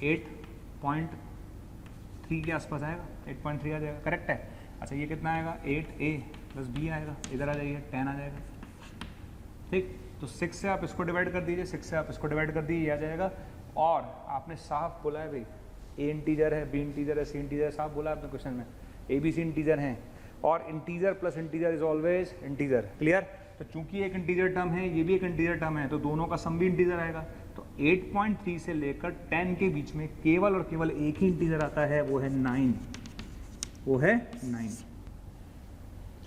8.3 के आसपास आएगा, 8.3 आ जाएगा, करेक्ट है। अच्छा ये कितना आएगा 8a प्लस b आएगा, इधर आ जाइए 10 आ जाएगा, ठीक। तो 6 से आप इसको डिवाइड कर दीजिए, 6 से आप इसको डिवाइड कर दीजिए, आ जाएगा। और आपने साफ बोला है भाई a इंटीजर है, b इंटीजर है, c इंटीजर है, साफ बोला है आपने क्वेश्चन में, a b c इंटीजर हैं, और integer plus integer is always integer, clear. तो चूंकि एक इंटीजर टर्म है, ये भी एक इंटीजर टर्म है, तो दोनों का सम भी इंटीजर आएगा। तो 8.3 से लेकर 10 के बीच में केवल और केवल एक ही इंटीजर आता है, वो है 9, वो है 9,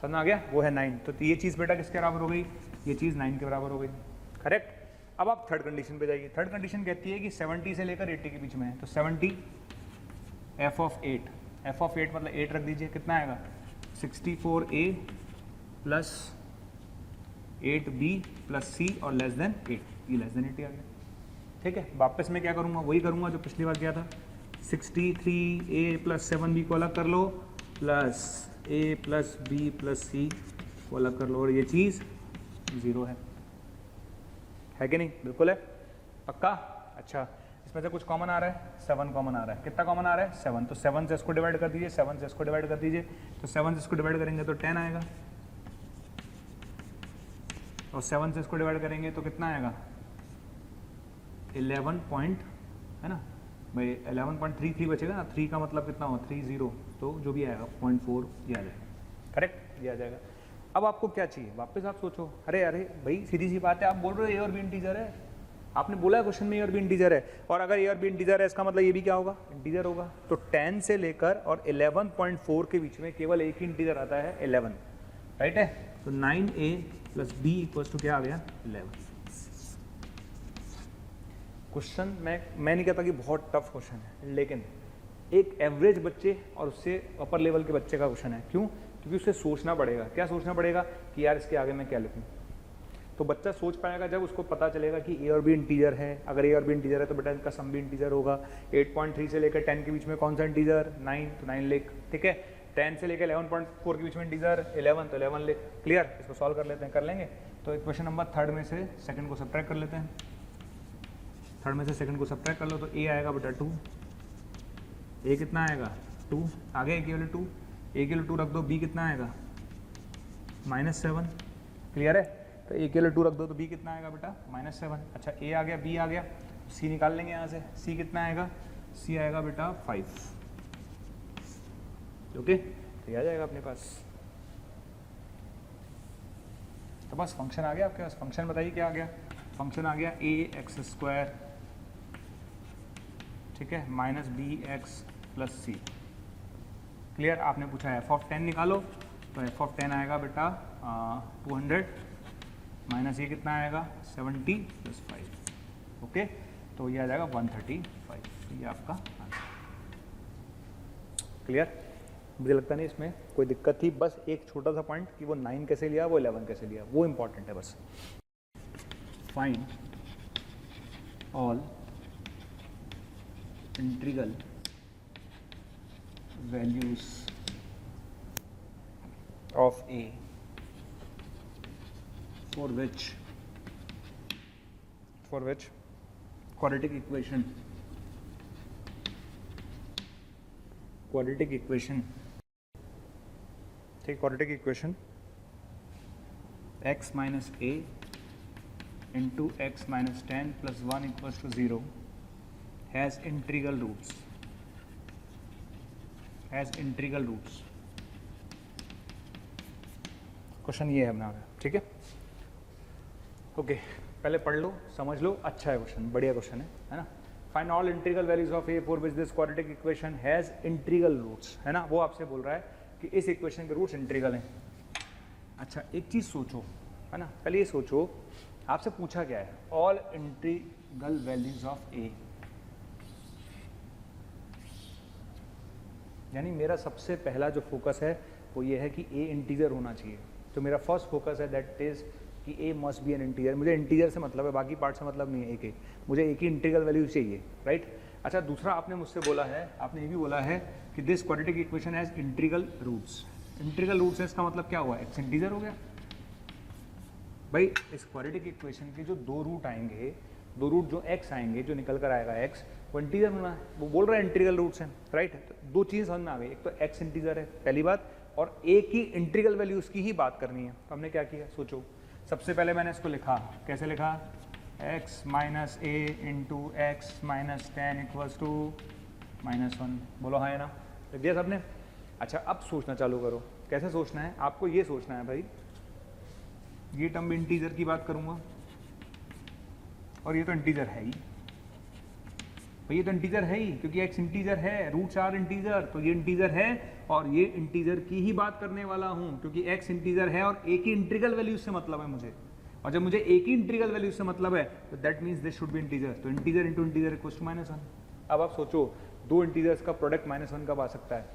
समझ आ गया, वो है 9। तो ये चीज़ बेटा किसके बराबर हो गई, ये चीज़ 9 के बराबर हो गई, करेक्ट। अब आप थर्ड कंडीशन पे जाइए, थर्ड कंडीशन कहती है कि 70 से लेकर 80 के बीच में है, तो 70 f ऑफ 8 मतलब 8 रख दीजिए, कितना आएगा 64a plus 8b plus c और लेस देन 8, ये लेस देन 80 आ गया, ठीक है। वापस मैं क्या करूँगा, वही करूँगा जो पिछली बार किया था, 63a प्लस 7b को अलग कर लो, plus a plus b plus c को अलग कर लो, और ये चीज़ 0 है कि नहीं, बिल्कुल है, पक्का। अच्छा इसमें से कुछ कॉमन आ रहा है, 7 कॉमन आ रहा है। कितना कॉमन आ रहा है? 7। तो 7 से इसको डिवाइड कर दीजिए, 7 से इसको डिवाइड कर दीजिए। तो 7 से इसको डिवाइड करेंगे तो 10 आएगा, और 7 से इसको डिवाइड करेंगे तो कितना आएगा? 11 पॉइंट, है ना भाई, 11.33 बचेगा ना। 3 का मतलब कितना हो? 30, तो जो भी आएगा 0.4 ये आ जाएगा। करेक्ट, ये आ जाएगा। अब आपको क्या चाहिए? वापस आप सोचो, अरे भाई सीधी सी बात है, आप बोल रहे हो ए और बी इंटीजर है, आपने बोला है क्वेश्चन में ए और बी इंटीजर है, और अगर ए और बी इंटीजर है इसका मतलब ये भी क्या होगा? इंटीजर होगा। तो 10 से लेकर और 11.4 के बीच में केवल एक ही इंटीजर आता है, 11, राइट है। तो 9a plus b equals to क्या आ गया? 11। क्वेश्चन मैं नहीं कहता कि बहुत टफ क्वेश्चन है, लेकिन एक एवरेज बच्चे और उससे अपर लेवल के बच्चे का क्वेश्चन है। क्यों? क्योंकि उसे सोचना पड़ेगा। क्या सोचना पड़ेगा? कि यार इसके आगे मैं क्या लिखूं। तो बच्चा सोच पाएगा जब उसको पता चलेगा कि ए और बी इंटीजर है। अगर ए और बी इंटीजर है तो बेटा इनका सम भी इंटीजर होगा। 8.3 से लेकर 10 के बीच में कौन सा इंटीजर? 9, तो 9 लिख, ठीक है। 10 से लेकर 11.4 के बीच में इंटीजर 11, तो 11 लिख। क्लियर? इसको सॉल्व कर लेते हैं, कर लेंगे। तो इक्वेशन नंबर 3 में से सेकंड को सब्ट्रैक्ट कर लेते हैं। 3 में से सेकंड को सब्ट्रैक्ट कर लो तो ए आएगा बेटा 2। ए कितना आएगा? 2। आगे ए केवल 2, ए केवल 2 रख दो, बी कितना आएगा? -7। क्लियर है? तो ए केवल 2 रख दो तो बी कितना आएगा बेटा? -7। अच्छा, ए आ गया, बी आ गया, सी निकाल लेंगे यहाँ से। सी कितना आएगा? सी आएगा बेटा 5। ओके, तो ये आ जाएगा अपने पास। तो बस फंक्शन आ गया आपके पास। फंक्शन बताइए क्या आ गया? फंक्शन आ गया ax², ठीक है, -bx + c। क्लियर? आपने पूछा है f(10) निकालो, तो f(10) आएगा बेटा 200 माइनस ये कितना आएगा? 70 + 5। ओके, तो ये आ जाएगा 135। ये आपका आंसर। क्लियर? मुझे लगता नहीं इसमें कोई दिक्कत थी। बस एक छोटा सा पॉइंट कि वो 9 कैसे लिया, वो 11 कैसे लिया, वो इंपॉर्टेंट है बस। Find all integral values of a for which quadratic equation take quadratic equation x minus a into x minus 10 plus 1 equals to 0 has integral roots. Question ये है अपना, ठीक है। ओके, पहले पढ़ लो, समझ लो, अच्छा है क्वेश्चन, बढ़िया क्वेश्चन है ना। Find all integral values of a for which this quadratic equation has integral roots, है ना। वो आपसे बोल रहा है कि इस इक्वेशन के रूट्स इंटीग्रल हैं। अच्छा, एक चीज़ सोचो, है ना, पहले ये सोचो, आपसे पूछा क्या है? ऑल इंटीग्रल वैल्यूज ऑफ ए, यानी मेरा सबसे पहला जो फोकस है वो ये है कि ए इंटीजर होना चाहिए। तो मेरा फर्स्ट फोकस है दैट इज कि ए मस्ट बी एन इंटीजर। मुझे इंटीजर से मतलब है, बाकी पार्ट से मतलब नहीं है। एक मुझे एक ही इंटीग्रल वैल्यू चाहिए, राइट। अच्छा, दूसरा आपने मुझसे बोला है, आपने ये भी बोला है कि this quadratic equation has integral roots. Integral roots है, इसका मतलब क्या हुआ? एक्स इंटीजर हो गया भाई। इस क्वाड्रेटिक इक्वेशन के जो दो रूट आएंगे, दो रूट जो एक्स आएंगे, जो निकल कर आएगा एक्स, वो इंटीजर होना है। वो बोल रहा है इंटीग्रल रूट्स हैं, राइट। तो दो चीज़ समझ में आ गई, एक तो एक्स इंटीजर है पहली बात, और एक ही इंटीग्रल वैल्यूज की ही बात करनी है। तो हमने क्या किया? सोचो, सबसे पहले मैंने इसको लिखा, कैसे लिखा? x minus a into x minus 10 equals to -1। बोलो हाँ है ना, लिख दिया सबने। अच्छा, अब सोचना चालू करो। कैसे सोचना है? आपको ये सोचना है भाई, ये टर्म इंटीजर की बात करूँगा और ये तो इंटीजर है ही भाई, ये तो इंटीजर है ही, क्योंकि x इंटीजर है, रूट्स आर इंटीजर, तो ये इंटीजर है और ये इंटीजर की ही बात करने वाला हूँ, क्योंकि x इंटीजर है और एक ही इंटीग्रल वैल्यू से मतलब है मुझे। और जब मुझे एक ही इंटीग्रल वैल्यू से मतलब है तो that means this should be integer. तो integer into integer equals to -1। अब आप सोचो, दो इंटीजर्स का प्रोडक्ट -1 कब आ सकता है?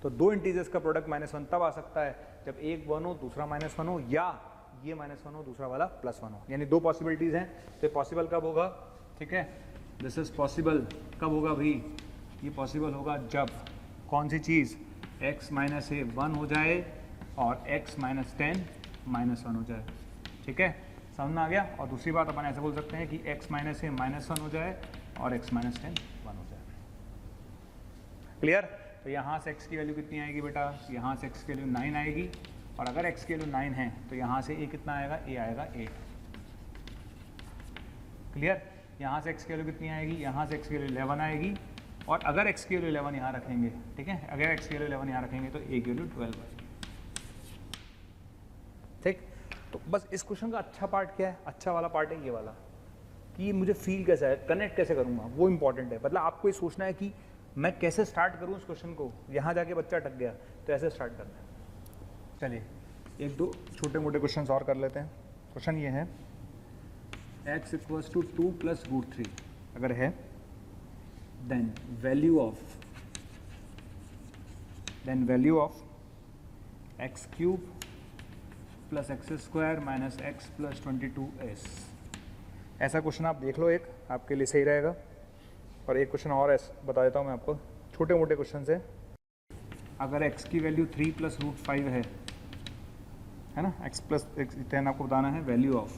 तो दो इंटीजर्स का प्रोडक्ट -1 तब आ सकता है जब एक 1 हो, दूसरा -1 हो, या ये -1 हो, दूसरा वाला +1 हो। यानी दो पॉसिबिलिटीज हैं। तो पॉसिबल कब होगा? ठीक है, दिस इज पॉसिबल कब होगा भाई? ये पॉसिबल होगा जब कौन सी चीज़? x माइनस ए 1 हो जाए और x माइनस 10 -1 हो जाए। ठीक है, समझ में आ गया। और दूसरी बात अपन ऐसे बोल सकते हैं कि x माइनस ए -1 हो जाए और x माइनस 10 1 हो जाए। क्लियर। तो यहाँ से x की वैल्यू कितनी आएगी बेटा, यहाँ से x की वैल्यू 9 आएगी, और अगर x की वैल्यू 9 है तो यहाँ से a कितना आएगा, a आएगा 8। क्लियर। यहाँ से x की वैल्यू कितनी आएगी, यहाँ से x की वैल्यू 11 आएगी, और अगर x की वैल्यू 11 यहाँ रखेंगे, ठीक है, अगर x की वैल्यू 11 यहाँ रखेंगे तो a की वैल्यू 12 आएगी। ठीक। तो बस इस क्वेश्चन का अच्छा पार्ट क्या है, अच्छा वाला पार्ट है ये वाला, कि मुझे फील कैसा है, कनेक्ट कैसे करूँगा, वो इंपॉर्टेंट है। मतलब आपको ये सोचना है कि मैं कैसे स्टार्ट करूँ इस क्वेश्चन को, यहाँ जाके बच्चा अटक गया तो ऐसे स्टार्ट करना है। चलिए एक दो छोटे मोटे क्वेश्चन और कर लेते हैं। क्वेश्चन ये है x इक्वल्स टू 2 + √3 अगर है, then value of x³ + x² - x + 22s। ऐसा क्वेश्चन आप देख लो, एक आपके लिए सही रहेगा। और एक क्वेश्चन और बता देता हूँ मैं आपको, छोटे मोटे क्वेश्चन से। अगर x की वैल्यू 3 + √5 है ना, x + x, देन आपको बताना है value of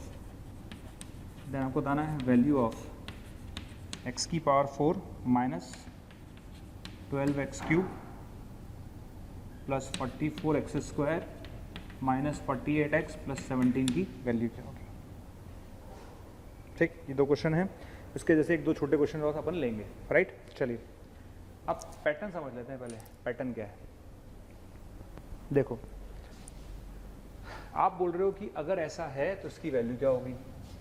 x⁴ - 12x³ + 44x² - 48x + 17 की वैल्यू क्या होगी। ठीक, ये दो क्वेश्चन हैं। इसके जैसे एक दो छोटे क्वेश्चन और अपन लेंगे, राइट। चलिए अब पैटर्न समझ लेते हैं। पहले पैटर्न क्या है, देखो आप बोल रहे हो कि अगर ऐसा है तो इसकी वैल्यू क्या होगी,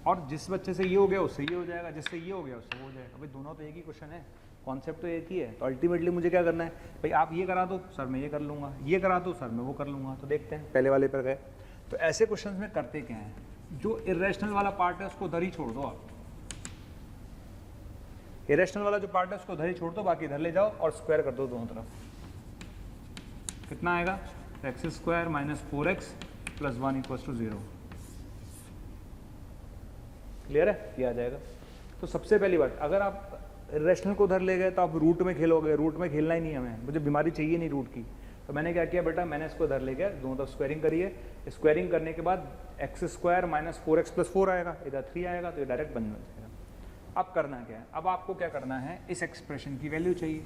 और जिस बच्चे से ये हो गया उससे ये हो जाएगा, जिससे ये हो गया उससे वो हो जाएगा। भाई दोनों तो एक ही क्वेश्चन है, कॉन्सेप्ट तो एक ही है। तो अल्टीमेटली मुझे क्या करना है, भाई आप ये करा दो सर मैं ये कर लूँगा, ये करा दो सर मैं वो कर लूँगा। तो देखते हैं, पहले वाले पर गए। तो ऐसे क्वेश्चन में करते क्या है, जो इरेशनल वाला पार्ट है उसको उधर ही छोड़ दो आप, इरेशनल वाला जो पार्ट है उसको उधर ही छोड़ दो, बाकी इधर ले जाओ और स्क्वायर कर दो दोनों तरफ। कितना आएगा, x² - 4x + 1 = 0। क्लियर है, ये आ जाएगा। तो सबसे पहली बात, अगर आप इरेशनल को उधर ले गए तो आप रूट में खेलोगे, रूट में खेलना ही नहीं हमें, मुझे बीमारी चाहिए नहीं रूट की। तो मैंने क्या किया बेटा, मैंने इसको इधर ले गया, दोनों तरफ स्क्वायरिंग करिए। स्क्वायरिंग करने के बाद x² - 4x + 4 आएगा, इधर 3 आएगा, तो ये डायरेक्ट बन जाएगा। अब करना क्या है, अब आपको क्या करना है, इस एक्सप्रेशन की वैल्यू चाहिए।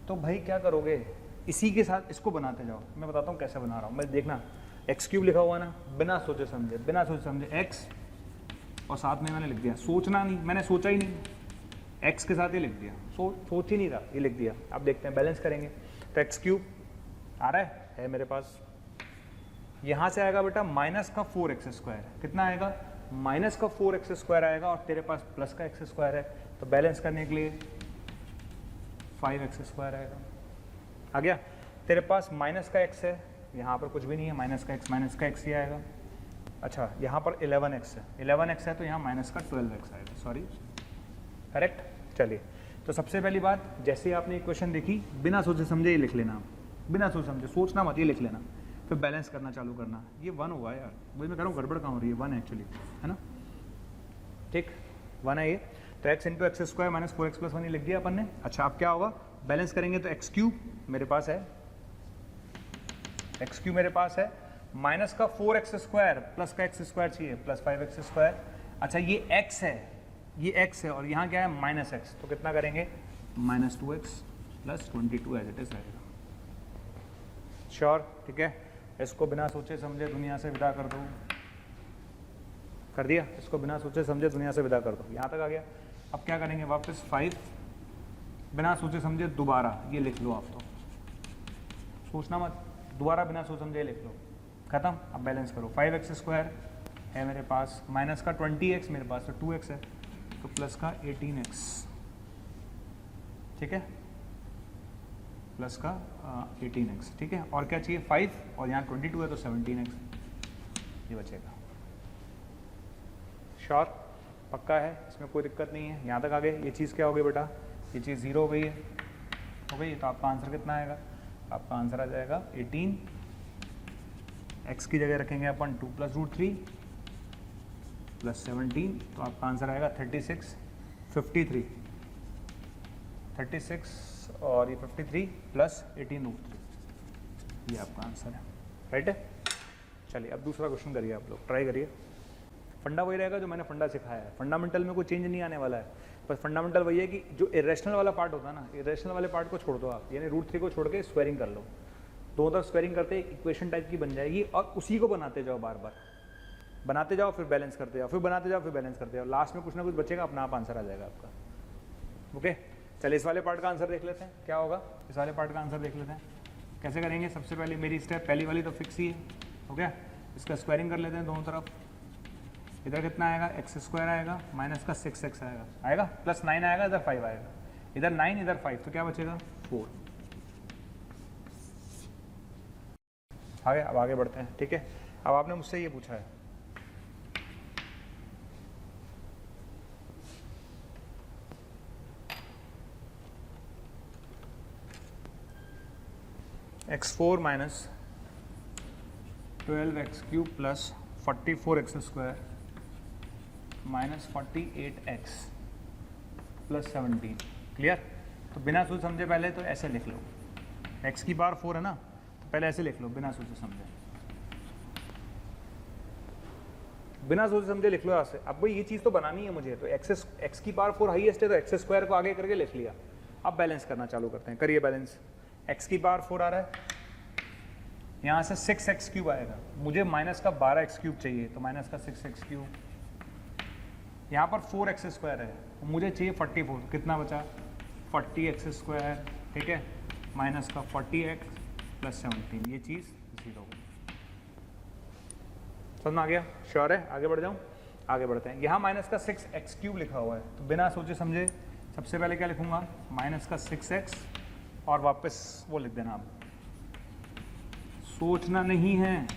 तो भाई क्या करोगे, इसी के साथ इसको बनाते जाओ। मैं बताता हूँ कैसे बना रहा हूँ। मैं देखना x³ लिखा हुआ ना, बिना सोचे समझे x, और साथ में मैंने लिख दिया, सोचना नहीं, मैंने सोचा ही नहीं, x के साथ ये लिख दिया, सोच ही नहीं रहा, ये लिख दिया। अब देखते हैं बैलेंस करेंगे। तो x³ आ रहा है मेरे पास, यहाँ से आएगा बेटा -4x², कितना आएगा, -4x² आएगा, और तेरे पास प्लस का x² है, तो बैलेंस करने के लिए 5x² आएगा। आ गया, तेरे पास माइनस का x है, यहाँ पर कुछ भी नहीं है, माइनस का x ही आएगा। अच्छा, यहाँ पर 11x है, तो यहाँ -12x आएगा, सॉरी, करेक्ट। चलिए, तो सबसे पहली बात, जैसे ही आपने इक्वेशन देखी, बिना सोचे समझे ये लिख लेना, बिना सोचे समझे, सोचना मत, ये लिख लेना, फिर बैलेंस करना चालू करना। ये 1 हुआ है यार, वही मैं कह रहा हूँ, गड़बड़ कहाँ हो रही है, 1 एक्चुअली, है ना। ठीक, 1 है ये। तो x × x² - 4x + 1 ही लिख दिया अपन ने। अच्छा, अब क्या होगा, बैलेंस करेंगे तो x³ मेरे पास है, x³ मेरे पास है, -4x² प्लस का x² चाहिए, +5x²। अच्छा, ये x है, और यहाँ क्या है, -x, तो कितना करेंगे, -2x + 22 एज इट इज रहेगा। श्योर, ठीक है। इसको बिना सोचे समझे दुनिया से विदा कर दो, कर दिया, इसको बिना सोचे समझे दुनिया से विदा कर दो। यहाँ तक आ गया। अब क्या करेंगे, वापस 5 बिना सोचे समझे दोबारा ये लिख लो आप, तो सोचना मत, दोबारा बिना सोच समझे लिख लो, खत्म। अब बैलेंस करो, 5x² है मेरे पास, माइनस का 20x मेरे पास, तो 2x है, तो प्लस का 18x, ठीक है, प्लस का 18x, ठीक है। और क्या चाहिए, 5, और यहाँ 22 है तो 17x, ये बचेगा। श्योर, पक्का है, इसमें कोई दिक्कत नहीं है। यहाँ तक आ गए। ये चीज़ क्या हो गई बेटा, ये चीज़ 0 हो गई है, तो आपका आंसर कितना आएगा, आपका आंसर आ जाएगा 18। x की जगह रखेंगे अपन 2 + √3 + 17, तो आपका आंसर आएगा 36, 53, 36 और ये 53 + 18√3, ये आपका आंसर है, राइट है। चलिए अब दूसरा क्वेश्चन करिए, आप लोग ट्राई करिए। फंडा वही रहेगा जो मैंने फंडा सिखाया है, फंडामेंटल में कोई चेंज नहीं आने वाला है, बस फंडामेंटल वही है कि जो इरेशनल वाला पार्ट होता है ना, इरेशनल वाले पार्ट को छोड़ दो आप, यानी √3 को छोड़ के स्क्वायरिंग कर लो, दोनों तरफ स्क्वायरिंग करते इक्वेशन टाइप की बन जाएगी और उसी को बनाते जाओ, बार बार बनाते जाओ, फिर बैलेंस करते जाओ, फिर बनाते जाओ, फिर बैलेंस करते जाओ, लास्ट में कुछ ना कुछ बचेगा, अपना आप आंसर आ जाएगा आपका। ओके, चलिए इस वाले पार्ट का आंसर देख लेते हैं, क्या होगा इस वाले पार्ट का आंसर देख लेते हैं। कैसे करेंगे, सबसे पहले मेरी स्टेप पहली वाली तो फिक्स ही है, हो गया, इसका स्क्वायरिंग कर लेते हैं दोनों तरफ। इधर कितना आएगा, x² आएगा, माइनस का 6x आएगा, +9 आएगा, इधर 5 आएगा, इधर 9 इधर 5, तो क्या बचेगा 4। आगे, अब आगे बढ़ते हैं, ठीक है। अब आपने मुझसे ये पूछा है x4 minus 12x³ plus 44x² minus 48x plus 17, clear. तो बिना सोच समझे पहले तो ऐसे लिख लो, x की पावर 4 है ना, तो पहले ऐसे लिख लो बिना सोचे समझे, बिना सोचे समझे लिख लो ऐसे। अब भाई ये चीज़ तो बनानी है मुझे, तो x की पावर 4 हाईएस्ट है, तो x² को आगे करके लिख लिया। अब बैलेंस करना चालू करते हैं, करिए बैलेंस। x की पावर 4 आ रहा है, यहाँ से 6x³ आएगा, मुझे माइनस का 12x³ चाहिए, तो माइनस का 6x³, यहाँ पर 4x² है, मुझे चाहिए 44, कितना बचा 40x², ठीक है, माइनस का 40x प्लस 17, ये चीज़ 0। समझ में आ गया, श्योर है, आगे बढ़ जाऊँ, आगे बढ़ते हैं। यहाँ माइनस का 6x³ लिखा हुआ है, तो बिना सोचे समझे सबसे पहले क्या लिखूंगा, माइनस का 6x और वापस वो लिख देना। आप सोचना नहीं है,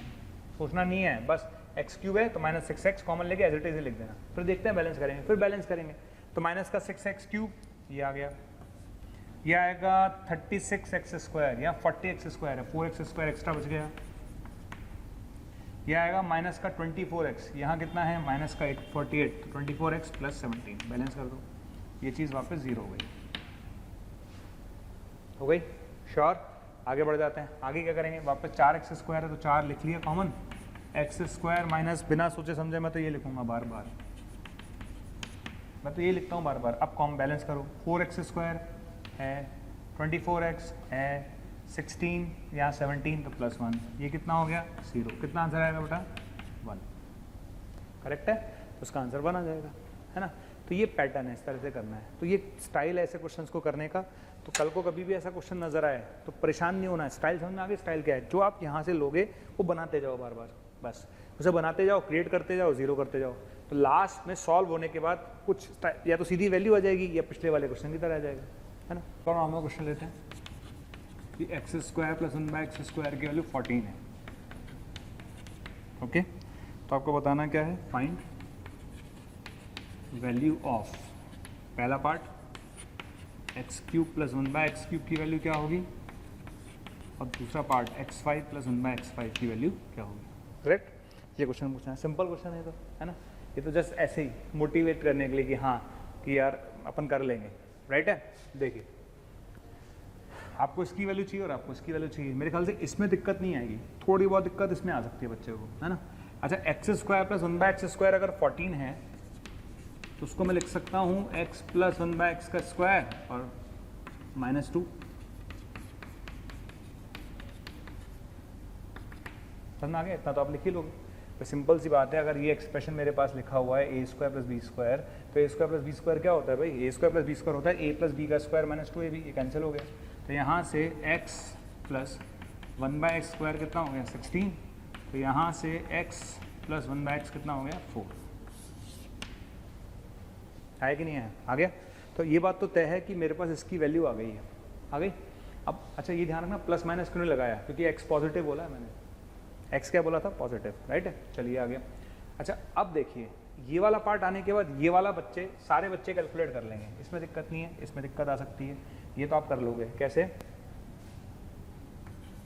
सोचना नहीं है, बस x³ है तो माइनस 6x कॉमन लेके एज इट इज लिख देना, फिर देखते हैं बैलेंस करेंगे, फिर बैलेंस करेंगे। तो माइनस का 6x³ ये आ गया, ये आएगा 36x², या 40x² है, 4x² एक्स्ट्रा बच गया। ये आएगा माइनस का 24x, यहाँ कितना है माइनस का 48, तो 24x प्लस 17, बैलेंस कर दो, ये चीज़ वापस 0 हो गई, हो गई, श्योर। आगे बढ़ जाते हैं, आगे क्या करेंगे, वापस 4x² है तो 4 लिख लिया कॉमन, x² माइनस बिना सोचे समझे मैं तो ये लिखूंगा बार बार, मैं तो ये लिखता हूँ बार बार। अब कॉम बैलेंस करो, 4x² है, 24x है, 16 या 17 तो +1, ये कितना हो गया 0, कितना आंसर आएगा बेटा 1, करेक्ट है, तो उसका आंसर 1 आ जाएगा, है ना। तो ये पैटर्न है, इस तरह से करना है, तो ये स्टाइल है ऐसे क्वेश्चंस को करने का। तो कल को कभी भी ऐसा क्वेश्चन नजर आए तो परेशान नहीं होना है, स्टाइल समझ में आ गया, स्टाइल क्या है, जो आप यहाँ से लोगे वो बनाते जाओ बार बार, बस उसे बनाते जाओ, क्रिएट करते जाओ, 0 करते जाओ, तो लास्ट में सॉल्व होने के बाद कुछ या तो सीधी वैल्यू आ जाएगी या पिछले वाले क्वेश्चन की तरह आ जाएगा, है ना। तो हम क्वेश्चन लेते हैं कि x² प्लस 1/x² की वैल्यू 14 है, ओके। तो आपको बताना क्या है, फाइंड वैल्यू ऑफ, पहला पार्ट x³ प्लस 1/x³ की वैल्यू क्या होगी, और दूसरा पार्ट x5 प्लस 1/x5 की वैल्यू क्या होगी, करेक्ट। ये क्वेश्चन पूछना है, सिंपल क्वेश्चन है, तो है ना, ये तो जस्ट ऐसे ही मोटिवेट करने के लिए कि हाँ कि यार अपन कर लेंगे, राइट है। देखिए आपको इसकी वैल्यू चाहिए और आपको इसकी वैल्यू चाहिए, मेरे ख्याल से इसमें दिक्कत नहीं आएगी, थोड़ी बहुत दिक्कत इसमें आ सकती है बच्चे को, है ना। अच्छा, x² प्लस 1/x² अगर 14 है तो उसको मैं लिख सकता हूँ x प्लस 1/x² और -2, समझ में आ गया, इतना तो आप लिख ही लोगे, तो सिंपल सी बात है। अगर ये एक्सप्रेशन मेरे पास लिखा हुआ है a² प्लस b², तो a² प्लस b² क्या होता है भाई, a² प्लस b² होता है a प्लस b का स्क्वायर माइनस 2ab, ये कैंसिल हो गया। तो यहाँ से x प्लस 1/x² कितना हो गया 16, तो यहाँ से x प्लस 1/x कितना हो गया 4, है कि नहीं है, आ गया। तो ये बात तो तय है कि मेरे पास इसकी वैल्यू आ गई है, आ गई। अब अच्छा ये ध्यान रखना प्लस माइनस क्यों नहीं लगाया, क्योंकि x पॉजिटिव बोला है मैंने, x क्या बोला था पॉजिटिव, राइट है। चलिए आ गया। अच्छा अब देखिए ये वाला पार्ट आने के बाद ये वाला बच्चे सारे बच्चे कैलकुलेट कर लेंगे, इसमें दिक्कत नहीं है, इसमें दिक्कत आ सकती है, ये तो आप कर लोगे। कैसे,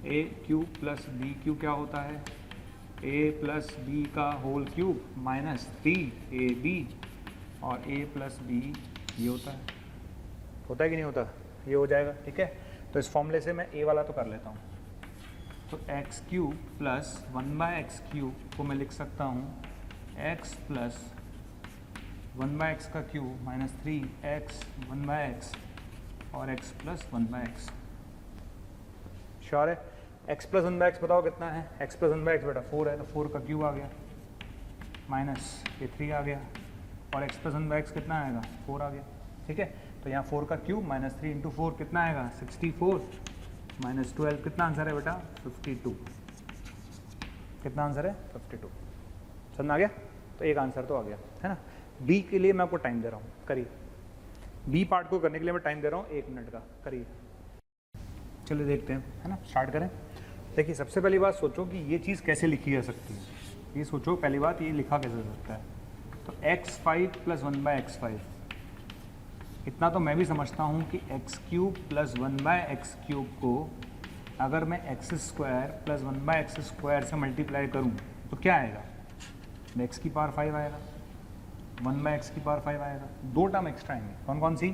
a³ प्लस b³ क्या होता है, a प्लस b का होल क्यूब माइनस 3ab, और a प्लस b ये होता है कि नहीं होता, ये हो जाएगा, ठीक है। तो इस फॉर्मूले से मैं a वाला तो कर लेता हूँ, तो x³ प्लस 1/x³ को मैं लिख सकता हूँ एक्स प्लस 1/x का क्यूब माइनस 3x 1/x और x प्लस 1/x। श्योर है? x प्लस 1/x बताओ कितना है? x प्लस 1/x बेटा 4 है, तो 4 का क्यूब आ गया माइनस ये 3 आ गया और x प्लस 1/x कितना आएगा? 4 आ गया। ठीक है, तो यहाँ 4 का क्यूब माइनस 3 इंटू 4 कितना आएगा? 64 माइनस 12 कितना आंसर है बेटा? 52। कितना आंसर है? 52। समझ आ गया? तो एक आंसर तो आ गया है ना। बी के लिए मैं आपको टाइम दे रहा हूँ, करिए। बी पार्ट को करने के लिए मैं टाइम दे रहा हूँ 1 मिनट का, करिए। चलिए देखते हैं, है ना, स्टार्ट करें। देखिए सबसे पहली बात सोचो कि ये चीज़ कैसे लिखी जा सकती है। ये सोचो पहली बात, ये लिखा कैसे जा सकता है। तो x5 प्लस 1/x5, इतना तो मैं भी समझता हूँ कि x³ प्लस 1/x³ को अगर मैं x² प्लस 1/x² से मल्टीप्लाई करूँ तो क्या आएगा? x की पावर 5 आएगा, 1/x की पावर 5 आएगा। 2 टर्म एक्स्ट्रा आएंगे, कौन कौन सी?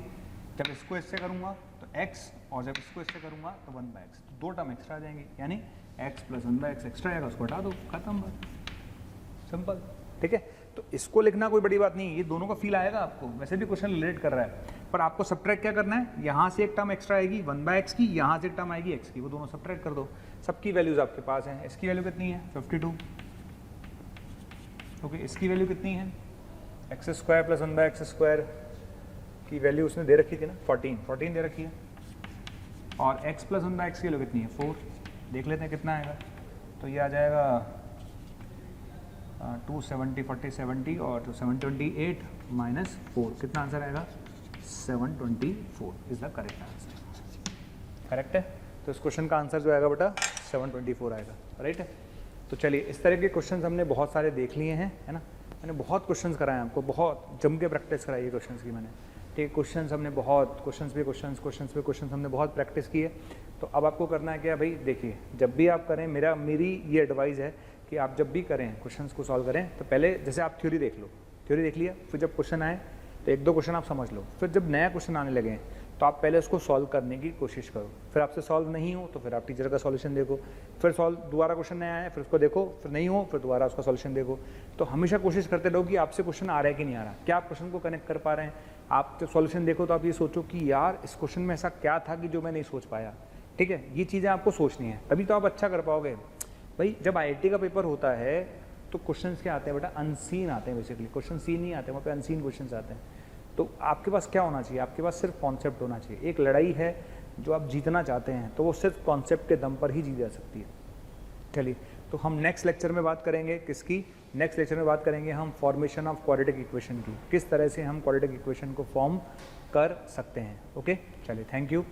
जब इसको इससे करूँगा तो x, और जब इसको इससे करूँगा तो 1/x, तो 2 टर्म एक्स्ट्रा आ जाएंगी, यानी x प्लस 1/x एक्स्ट्रा आएगा, उसको हटा दो, खत्म बात, सिंपल। ठीक है, तो इसको लिखना कोई बड़ी बात नहीं है, ये दोनों का फील आएगा आपको, वैसे भी क्वेश्चन रिलेट कर रहा है। पर आपको सब्ट्रैक्ट क्या करना है? यहाँ से एक टर्म एक्स्ट्रा आएगी 1/x की, यहाँ से एक टर्म आएगी x की, वो दोनों सब्ट्रैक्ट कर दो। सबकी वैल्यूज आपके पास हैं। इसकी वैल्यू कितनी है? 52। ओके, इसकी वैल्यू कितनी है? x² प्लस 1/x² की वैल्यू उसने दे रखी थी ना, 14 दे रखी है। और x प्लस 1/x की वैल्यू कितनी है? 4। देख लेते हैं कितना आएगा। तो ये आ जाएगा 270 40 70 और 728 माइनस 4, कितना आंसर आएगा? 724 is the correct answer. Correct है, तो इस क्वेश्चन का आंसर जो आएगा बेटा 724 आएगा, राइट है। तो चलिए, इस तरह के क्वेश्चंस हमने बहुत सारे देख लिए हैं, है ना। मैंने बहुत क्वेश्चंस कराए आपको, बहुत जम के प्रैक्टिस कराई है क्वेश्चंस की मैंने। ठीक है, क्वेश्चंस हमने बहुत, क्वेश्चंस पे क्वेश्चंस हमने बहुत प्रैक्टिस की है। तो अब आपको करना है क्या भाई? देखिए, जब भी आप करें, मेरी ये एडवाइस है कि आप जब भी करें क्वेश्चंस को सॉल्व करें तो पहले जैसे आप थ्योरी देख लो, थ्योरी देख लिया, फिर जब क्वेश्चन आए तो 1-2 क्वेश्चन आप समझ लो, फिर जब नया क्वेश्चन आने लगे तो आप पहले उसको सॉल्व करने की कोशिश करो। फिर आपसे सॉल्व नहीं हो तो फिर आप टीचर का सॉल्यूशन देखो, फिर दोबारा क्वेश्चन नया आया, फिर उसको देखो, फिर नहीं हो फिर दोबारा उसका सॉल्यूशन देखो। तो हमेशा कोशिश करते रहो कि आपसे क्वेश्चन आ रहा है कि नहीं आ रहा, क्या आप क्वेश्चन को कनेक्ट कर पा रहे हैं। आप जब सॉल्यूशन देखो तो आप ये सोचो कि यार इस क्वेश्चन में ऐसा क्या था कि जो मैं नहीं सोच पाया। ठीक है, ये चीज़ें आपको सोचनी है, तभी तो आप अच्छा कर पाओगे भाई। जब IIT का पेपर होता है तो क्वेश्चंस क्या आते हैं बेटा? अनसीन आते हैं बेसिकली, क्वेश्चन सीन नहीं आते, वहाँ पे अनसीन क्वेश्चंस आते हैं। तो आपके पास क्या होना चाहिए? आपके पास सिर्फ कॉन्सेप्ट होना चाहिए। एक लड़ाई है जो आप जीतना चाहते हैं तो वो सिर्फ कॉन्सेप्ट के दम पर ही जीती जा सकती है। चलिए, तो हम नेक्स्ट लेक्चर में बात करेंगे किसकी? नेक्स्ट लेक्चर में बात करेंगे हम फॉर्मेशन ऑफ क्वाड्रेटिक इक्वेशन की, किस तरह से हम क्वाड्रेटिक इक्वेशन को फॉर्म कर सकते हैं। ओके, चलिए, थैंक यू।